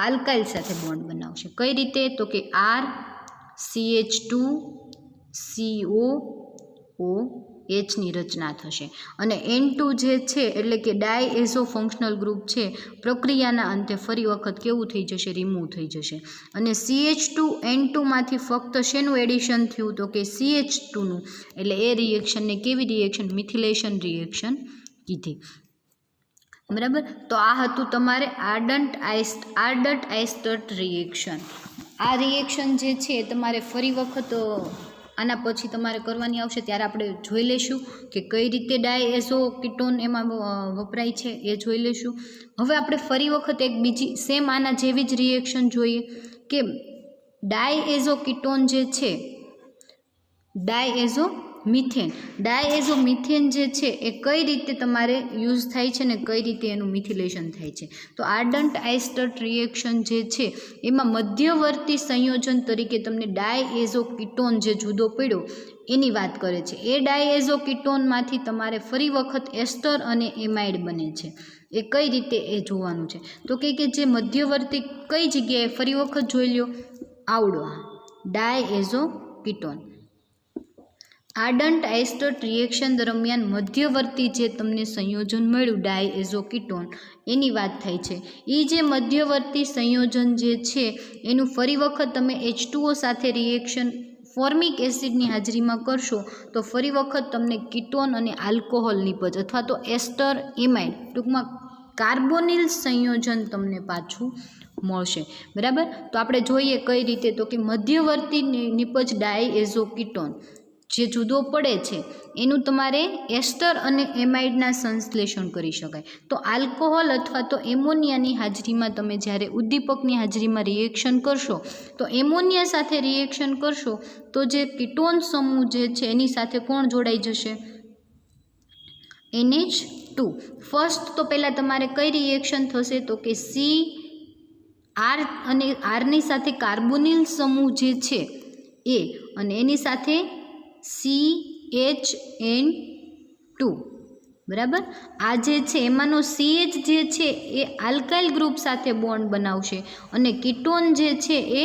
આલ્કાઇલ સાથે બોન્ડ બનાવશે. કઈ રીતે? તો કે RCH2COOH ની રચના થશે અને N2 જે છે એટલે કે ડાયએઝો ફંક્શનલ ગ્રુપ છે, પ્રક્રિયાના અંતે ફરી વખત કેવું થઈ જશે? રિમૂવ થઈ જશે અને CH2N2 માંથી ફક્ત શેનું એડિશન થયું? તો કે CH2નું. એટલે એ રિએક્શનને કેવી રિએક્શન? મિથિલેશન રિએક્શન કીધી. બરાબર, તો આ હતું તમારે આર્ડન્ટ આઇસ્ટર્ટ રિએક્શન. આ રિએક્શન જે છે તમારે ફરી વખત આના પછી તમારે કરવાની આવશે, ત્યારે આપણે જોઈ લઈશું કે કઈ રીતે ડાયએઝો કીટોન એમાં વપરાય છે એ જોઈ લઈશું. હવે આપણે ફરી વખત એક બીજી સેમ આના જેવી જ રિએક્શન જોઈએ કે ડાયએઝો કીટોન જે છે ડાયએઝો મિથેન જે છે એ કઈ રીતે તમારે યુઝ થાય છે ને કઈ રીતે એનું મિથિલેશન થાય છે. તો આર્ડન્ટ આઇસ્ટર્ટ રિએક્શન જે છે એમાં મધ્યવર્તી સંયોજન તરીકે તમને ડાયએઝો કીટોન જે જુદો પડ્યો એની વાત કરે છે. એ ડાયએઝો કીટોનમાંથી તમારે ફરી વખત એસ્ટર અને એમાઇડ બને છે. એ કઈ રીતે એ જોવાનું છે. તો કે જે મધ્યવર્તી કઈ જગ્યાએ? ફરી વખત જોઈ લ્યો, આવડો ડાયએઝો કીટોન. આર્ડન્ટ આઇસ્ટર્ટ રિએક્શન દરમિયાન મધ્યવર્તી જે તમને સંયોજન મળ્યું ડાયએઝો કીટોન એની વાત થાય છે. એ જે મધ્યવર્તી સંયોજન જે છે એનું ફરી વખત તમે H2O સાથે રિએક્શન ફોર્મિક એસિડની હાજરીમાં કરશો તો ફરી વખત તમને કીટોન અને આલ્કોહોલ નિપજ અથવા તો એસ્ટર એમાઇડ, ટૂંકમાં કાર્બોનિલ સંયોજન તમને પાછું મળશે. બરાબર, તો આપણે જોઈએ કઈ રીતે. તો કે મધ્યવર્તી નિપજ ડાયએઝો કીટોન જે જુદો પડે છે એનું તમારે એસ્ટર અને એમાઇડના સંશ્લેષણ કરી શકાય. તો આલ્કોહોલ અથવા તો એમોનિયાની હાજરીમાં તમે જ્યારે ઉદ્દીપકની હાજરીમાં રિએક્શન કરશો તો એમોનિયા સાથે રિએક્શન કરશો તો જે કીટોન સમૂહ જે છે એની સાથે કોણ જોડાઈ જશે? NH2. ફર્સ્ટ તો પહેલાં તમારે કઈ રિએક્શન થશે? તો કે CR અને Rની સાથે કાર્બોનિલ સમૂહ જે છે એ અને એની સાથે CHN2. બરાબર, આ જે છે એમાંનો CH જે છે એ આલ્કાઇલ ગ્રુપ સાથે બોન્ડ બનાવશે અને કીટોન જે છે એ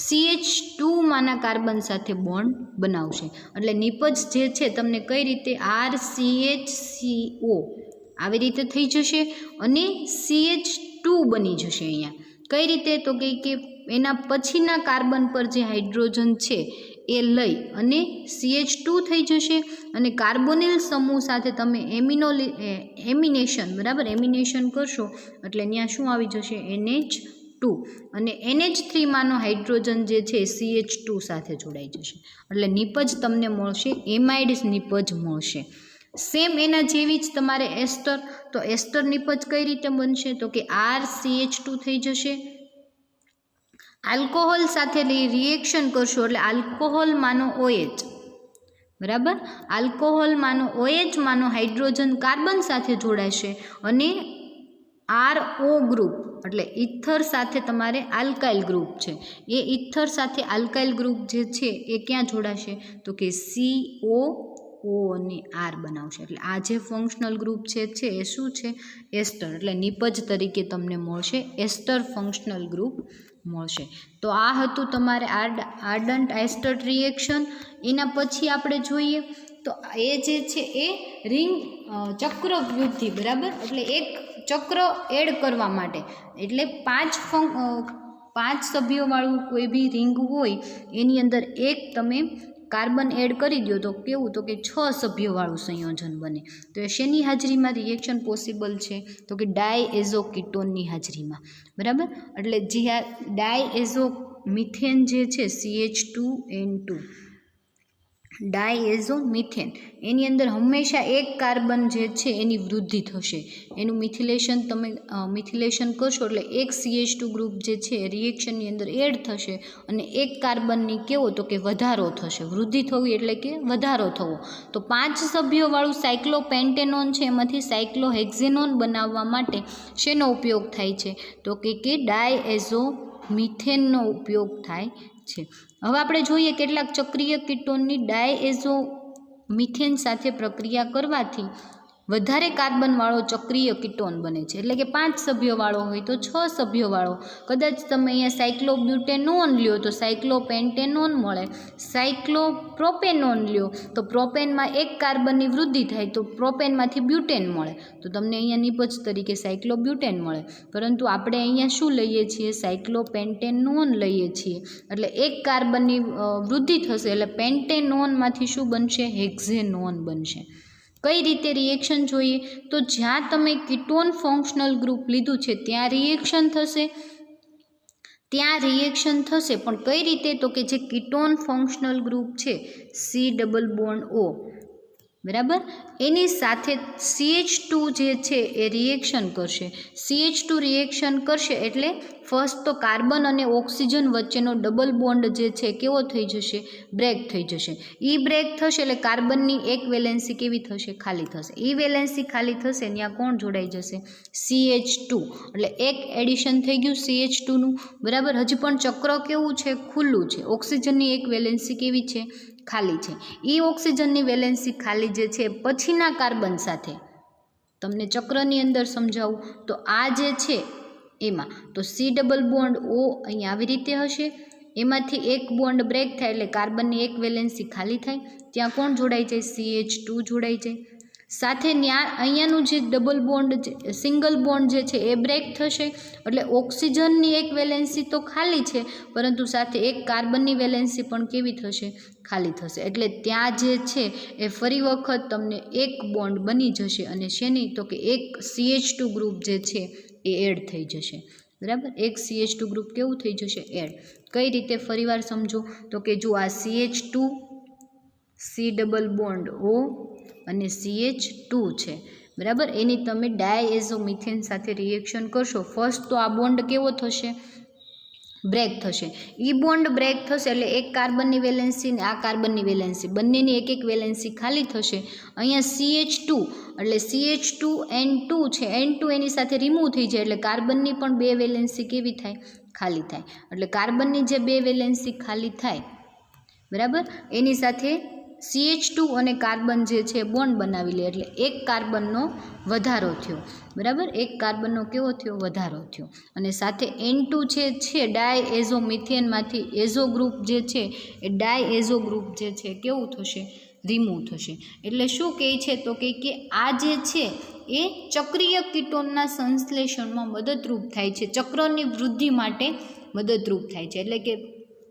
CH2 માના કાર્બન સાથે બોન્ડ બનાવશે. એટલે નિપજ જે છે તમને કઈ રીતે? RCHCO આવી રીતે થઈ જશે અને CH2 બની જશે. અહીંયા કઈ રીતે? તો કે એના પછીના કાર્બન પર જે હાઇડ્રોજન છે એ લઈ અને CH2 થઈ જશે અને કાર્બોનિલ સમૂહ સાથે તમે એમિનેશન, બરાબર, એમિનેશન કરશો એટલે ત્યાં શું આવી જશે? NH2 અને NH3 માનો હાઇડ્રોજન જે છે CH2 સાથે જોડાઈ જશે. એટલે નિપજ તમને મળશે, એમાઇડ નિપજ મળશે. સેમ એના જેવી જ તમારે એસ્ટર, તો એસ્ટર નિપજ કઈ રીતે બનશે? તો કે RCH2 થઈ જશે આલ્કોહોલ સાથે રિએક્શન કરશો એટલે આલ્કોહોલમાંનો OH, બરાબર, આલ્કોહોલમાંનો OH માનો હાઇડ્રોજન કાર્બન સાથે જોડાશે અને RO ગ્રુપ એટલે ઇથર સાથે તમારે આલ્કાઇલ ગ્રુપ છે, એ ઇથર સાથે આલ્કાઇલ ગ્રુપ જે છે એ ક્યાં જોડાશે તો કે CO અને R બનાવશે. એટલે આ જે ફંક્શનલ ગ્રુપ છે એ શું છે એસ્ટર, એટલે નિપજ તરીકે તમને મળશે એસ્ટર ફંક્શનલ ગ્રુપ મળશે. તો આ હતું તમારે આર્ડન્ટ એસ્ટર્ટ રિએક્શન. એના પછી આપણે જોઈએ તો એ જે છે એ રિંગ ચક્રવૃદ્ધિ, બરાબર, એટલે એક ચક્ર એડ કરવા માટે એટલે 5 સભ્યોવાળું કોઈ બી રિંગ હોય એની અંદર એક તમે કાર્બન એડ કરી દો તો કેવું તો કે 6 સભ્યોવાળું સંયોજન બને. તો એ શેની હાજરીમાં રિએક્શન પોસિબલ છે તો કે ડાયએઝો કીટોનની હાજરીમાં, બરાબર. એટલે જે આ ડાયએઝો મિથેન જે છે CH2N2 ડાયએઝો મિથેન એની અંદર હંમેશા એક કાર્બન જે છે એની વૃદ્ધિ થશે, એનું મિથિલેશન કરશો એટલે એક CH2 ગ્રુપ જે છે રિએક્શનની અંદર એડ થશે અને એક કાર્બનની કેવો તો કે વધારો થશે, વૃદ્ધિ થવી એટલે કે વધારો થવો. તો 5 સભ્યોવાળું સાયક્લોપેન્ટેનોન છે એમાંથી સાયક્લોહેક્ઝેનોન બનાવવા માટે શેનો ઉપયોગ થાય છે તો કે ડાયએઝો મિથેનનો ઉપયોગ થાય છે. હવે આપણે જોઈએ કેટલાક ચક્રીય કીટોનની ડાયએઝો મિથેન સાથે પ્રક્રિયા કરવાથી વધારે કાર્બનવાળો ચક્રીય કીટોન બને છે. એટલે કે 5 સભ્યોવાળો હોય તો 6 સભ્યોવાળો, કદાચ તમે અહીંયા સાયક્લોબ્યુટેનોન લ્યો તો સાયક્લોપેન્ટેનોન મળે, સાયક્લોપ્રોપેનોન લ્યો તો પ્રોપેનમાં એક કાર્બનની વૃદ્ધિ થાય તો પ્રોપેનમાંથી બ્યુટેન મળે, તો તમને અહીંયા નિપજ તરીકે સાયક્લોબ્યુટેન મળે. પરંતુ આપણે અહીંયા શું લઈએ છીએ સાયક્લોપેન્ટેનોન લઈએ છીએ, એટલે એક કાર્બનની વૃદ્ધિ થશે એટલે પેન્ટેનોનમાંથી શું બનશે હેક્ઝેનોન બનશે. કઈ રીતે રિએક્શન જોઈએ તો જ્યાં તમે કીટોન ફંક્શનલ ગ્રુપ લીધું છે ત્યાં રિએક્શન થશે, પણ કઈ રીતે તો કે જે કીટોન ફંક્શનલ ગ્રુપ છે C+O, બરાબર, એની સાથે CH2 જે છે એ રિએક્શન કરશે. CH2 રિએક્શન કરશે એટલે ફર્સ્ટ તો કાર્બન અને ઓક્સિજન વચ્ચેનો ડબલ બોન્ડ જે છે કેવો થઈ જશે બ્રેક થઈ જશે. બ્રેક થશે એટલે કાર્બનની એક વેલેન્સી કેવી થશે ખાલી થશે. વેલેન્સી ખાલી થશે ત્યાં કોણ જોડાઈ જશે CH2, એટલે એક એડિશન થઈ ગયું CH2નું, બરાબર. હજી પણ ચક્ર કેવું છે ખુલ્લું છે, ઓક્સિજનની એક વેલેન્સી કેવી છે ખાલી છે. ઓક્સિજનની વેલેન્સી ખાલી જે છે પછીના કાર્બન સાથે તમને ચક્રની અંદર સમજાવું તો આ જે છે એમાં તો C ડબલ બોન્ડ O અહીંયા આવી રીતે હશે, એમાંથી એક બોન્ડ બ્રેક થાય એટલે કાર્બનની એક વેલેન્સી ખાલી થાય, ત્યાં કોણ જોડાઈ જાય CH2 જોડાઈ જાય. સાથે અહીંયાનું જે ડબલ બોન્ડ સિંગલ બોન્ડ જે છે એ બ્રેક થશે એટલે ઓક્સિજનની એક વેલેન્સી તો ખાલી છે પરંતુ સાથે એક કાર્બનની વેલેન્સી પણ કેવી થશે ખાલી થશે. એટલે ત્યાં જે છે એ ફરી વખત તમને એક બોન્ડ બની જશે અને શેની તો કે એક CH2 ગ્રુપ જે છે એ એડ થઈ જશે, બરાબર. એક CH2 ગ્રુપ કેવું થઈ જશે એડ. કઈ રીતે ફરીવાર સમજો તો કે જો આ CH2 C double bond O અને CH2 છે, બરાબર, એની તમે ડાયએઝો મિથેન સાથે રિએક્શન કરશો. ફર્સ્ટ તો આ બોન્ડ કેવો થશે બ્રેક થશે. બોન્ડ બ્રેક થશે એટલે એક કાર્બનની વેલેન્સી ને આ કાર્બનની વેલેન્સી બંનેની એક વેલેન્સી ખાલી થશે. અહીંયા CH2 એટલે CH2N2 છે, N2 એની સાથે રિમૂવ થઈ જાય એટલે કાર્બનની પણ 2 વેલેન્સી કેવી થાય ખાલી થાય. એટલે કાર્બનની જે 2 વેલેન્સી ખાલી થાય, બરાબર, એની સાથે CH2 અને કાર્બન જે છે બોન્ડ બનાવી લે એટલે એક કાર્બનનો વધારો થયો, બરાબર, એક કાર્બનનો કેવો થયો વધારો થયો. અને સાથે N2 છે ડાયએઝો મિથેનમાંથી એઝો ગ્રુપ જે છે એ ડાયએઝો ગ્રુપ જે છે કેવું થશે રિમૂવ થશે. એટલે શું કહે છે તો કે આ જે છે એ ચક્રીય કીટોનના સંશ્લેષણમાં મદદરૂપ થાય છે, ચક્રની વૃદ્ધિ માટે મદદરૂપ થાય છે. એટલે કે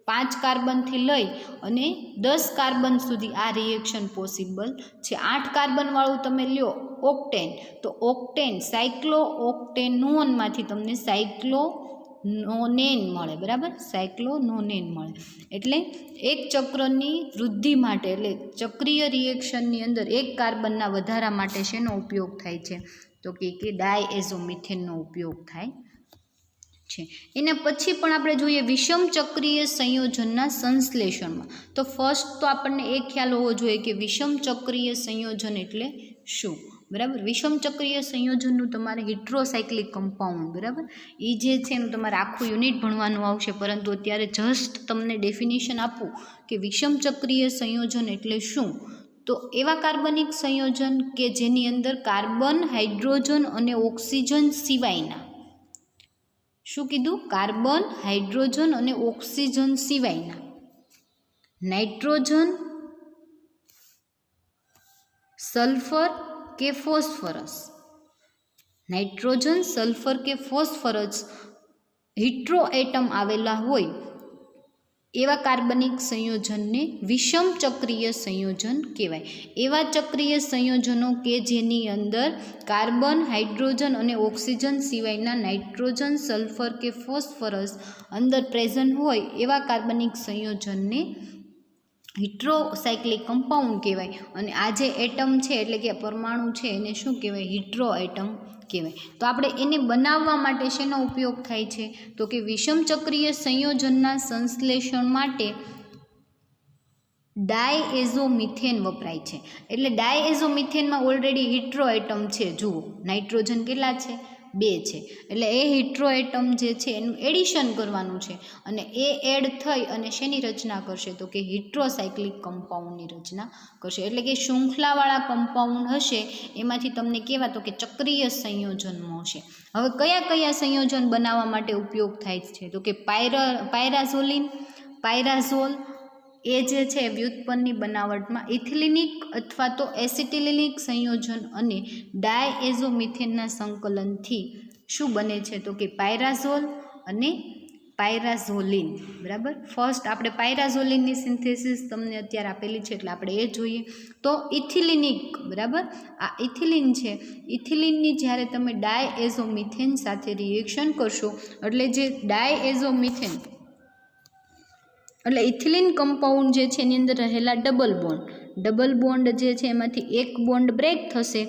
5 કાર્બનથી લઈ અને 10 કાર્બન સુધી આ રિએક્શન પોસિબલ છે. 8 કાર્બનવાળું તમે લ્યો ઓક્ટેન, તો ઓક્ટેન સાયક્લો ઓક્ટેનોનમાંથી તમને સાયક્લોનોનેન મળે, બરાબર, સાયક્લોનોનેન મળે. એટલે એક ચક્રની વૃદ્ધિ માટે એટલે ચક્રીય રિએક્શનની અંદર એક કાર્બનના વધારા માટે શેનો ઉપયોગ થાય છે તો કે ડાયએઝો મિથેનનો ઉપયોગ થાય છે। એના પછી પણ આપણે જોઈએ વિષમ ચક્રીય સંયોજનના સંશ્લેષણમાં, તો ફર્સ્ટ તો આપણને એ ખ્યાલ હોવો જોઈએ કે વિષમ ચક્રીય સંયોજન એટલે શું, બરાબર। વિષમ ચક્રીય સંયોજનનું તમારે હિટ્રોસાયક્લિક કમ્પાઉન્ડ, બરાબર, એ જે છે એનું તમારે આખું યુનિટ ભણવાનું આવશે, પરંતુ અત્યારે જસ્ટ તમને ડેફિનેશન આપું કે વિષમ ચક્રીય સંયોજન એટલે શું, તો એવા કાર્બનિક સંયોજન કે જેની અંદર કાર્બન, હાઇડ્રોજન અને ઓક્સિજન સિવાયના, શું કીધું, કાર્બન, હાઇડ્રોજન અને ઓક્સિજન સિવાયના નાઇટ્રોજન, સલ્ફર કે ફોસ્ફરસ, નાઇટ્રોજન, સલ્ફર કે ફોસ્ફરસ હિટ્રો એટમ આવેલા હોય એવા કાર્બનિક સંયોજનને વિષમ ચક્રીય સંયોજન કહેવાય। એવા ચક્રીય સંયોજનો કે જેની અંદર કાર્બન, હાઇડ્રોજન અને ઓક્સિજન સિવાયના નાઇટ્રોજન, સલ્ફર કે ફોસ્ફરસ અંદર પ્રેઝન્ટ હોય એવા કાર્બનિક સંયોજનને હિટ્રોસાયક્લિક કમ્પાઉન્ડ કહેવાય। અને આ જે એટમ છે એટલે કે પરમાણુ છે એને શું કહેવાય, હિટ્રો એટમ કહેવાય। તો આપણે એને બનાવવા માટે શેનો ઉપયોગ થાય છે, તો કે વિષમ ચક્રીય સંયોજનના સંશ્લેષણ માટે ડાયએઝોમિથેન વપરાય છે। એટલે ડાયએઝોમિથેનમાં ઓલરેડી હિટ્રો એટમ છે, જુઓ નાઇટ્રોજન કેટલા છે, 2 છે, એટલે એ હિટ્રો એટમ જે છે એનું એડિશન કરવાનું છે અને એ એડ થઈ અને શેની રચના કરશે, તો કે હિટ્રોસાયક્લિક કમ્પાઉન્ડની રચના કરશે। એટલે કે શૃંખલાવાળા કમ્પાઉન્ડ હશે એમાંથી તમને કેવા, તો કે ચક્રીય સંયોજન મળશે। હવે કયા કયા સંયોજન બનાવવા માટે ઉપયોગ થાય છે, તો કે પાયરાઝોલિન, પાયરાઝોલ, એ જે છે વ્યુત્પન્નની બનાવટમાં ઇથિલિનિક અથવા તો એસિટિલિનિક સંયોજન અને ડાયએઝોમિથેનના સંકલનથી શું બને છે, તો કે પાયરાઝોલ અને પાયરાઝોલિન, બરાબર। ફર્સ્ટ આપણે પાયરાઝોલિનની સિન્થેસિસ તમને અત્યારે આપેલી છે એટલે આપણે એ જોઈએ। તો ઇથિલિનિક, બરાબર, આ ઇથિલિન છે, ઇથિલિનની જ્યારે તમે ડાયએઝોમિથેન સાથે રિએક્શન કરશો એટલે જે ડાયએઝોમિથેન એટલે ઇથિલિન કમ્પાઉન્ડ જે છે એની અંદર રહેલા ડબલ બોન્ડ જે છે એમાંથી એક બોન્ડ બ્રેક થશે,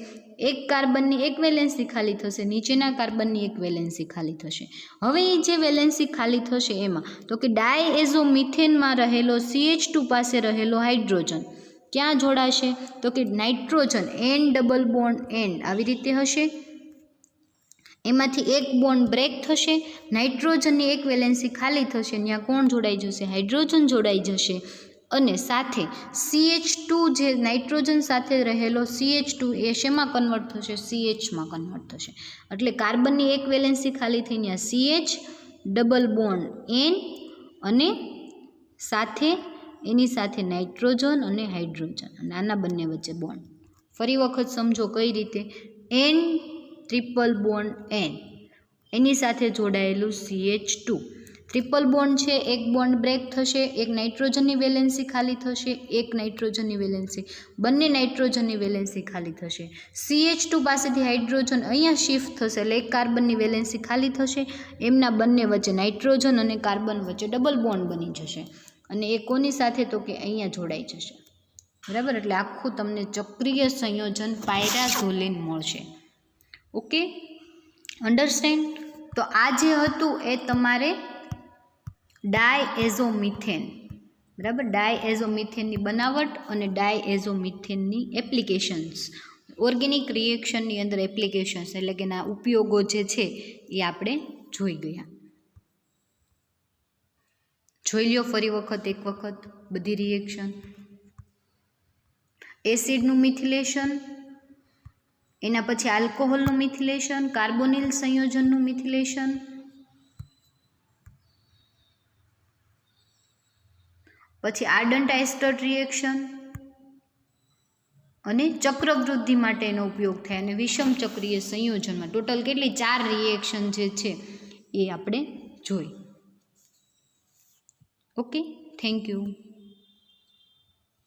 એક કાર્બનની એક વેલેન્સી ખાલી થશે, નીચેના કાર્બનની એક વેલેન્સી ખાલી થશે। હવે એ જે વેલેન્સી ખાલી થશે એમાં તો કે ડાયએઝોમિથેનમાં રહેલો CH2 પાસે રહેલો હાઇડ્રોજન ક્યાં જોડાશે, તો કે nitrogen N double bond N આવી રીતે હશે, એમાંથી એક બોન્ડ બ્રેક થશે, નાઇટ્રોજનની એક વેલેન્સી ખાલી થશે, ત્યાં કોણ જોડાઈ જશે, હાઇડ્રોજન જોડાઈ જશે, અને સાથે CH2 જે નાઇટ્રોજન સાથે રહેલો CH2 એ શેમાં કન્વર્ટ થશે, CHમાં કન્વર્ટ થશે। એટલે કાર્બનની એક વેલેન્સી ખાલી થઈ ત્યાં CH ડબલ બોન્ડ N અને સાથે એની સાથે નાઇટ્રોજન અને હાઇડ્રોજન અને આના બંને વચ્ચે બોન્ડ। ફરી વખત સમજો કઈ રીતે, N ટ્રિપલ બોન્ડ N એની સાથે જોડાયેલું CH2, ટ્રિપલ બોન્ડ છે, એક બોન્ડ બ્રેક થશે, એક નાઇટ્રોજનની વેલેન્સી ખાલી થશે, એક નાઇટ્રોજનની વેલેન્સી, બંને નાઇટ્રોજનની વેલેન્સી ખાલી થશે, CH2 પાસેથી હાઇડ્રોજન અહીંયા શિફ્ટ થશે એટલે એક કાર્બનની વેલેન્સી ખાલી થશે, એમના બંને વચ્ચે નાઇટ્રોજન અને કાર્બન વચ્ચે ડબલ બોન્ડ બની જશે અને એ કોની સાથે, તો કે અહીંયા જોડાઈ જશે, બરાબર। એટલે આખું તમને ચક્રીય સંયોજન પાયરાઝોલિન મળશે। Okay, understand. તો આ જે હતું એ તમારે ડાયએઝોમિથેન, બરાબર, ડાયએઝોમિથેનની બનાવટ અને ડાયએઝોમિથેનની એપ્લિકેશન્સ, ઓર્ગેનિક રિએક્શનની અંદર એપ્લિકેશન્સ એટલે કે એના ઉપયોગો જે છે એ આપણે જોઈ ગયા। જોઈ લ્યો ફરી વખત એક વખત બધી રિએક્શન, એસિડનું મિથિલેશન, એના પછી આલ્કોહોલનું મિથિલેશન, કાર્બોનિલ સંયોજનનું મિથિલેશન, પછી આર્ડન્ટ એસ્ટર રિએક્શન અને ચક્રવૃદ્ધિ માટે એનો ઉપયોગ થાય અને વિષમ ચક્રીય સંયોજનમાં ટોટલ કેટલી 4 રિએક્શન જે છે એ આપણે જોઈ। Okay, thank you.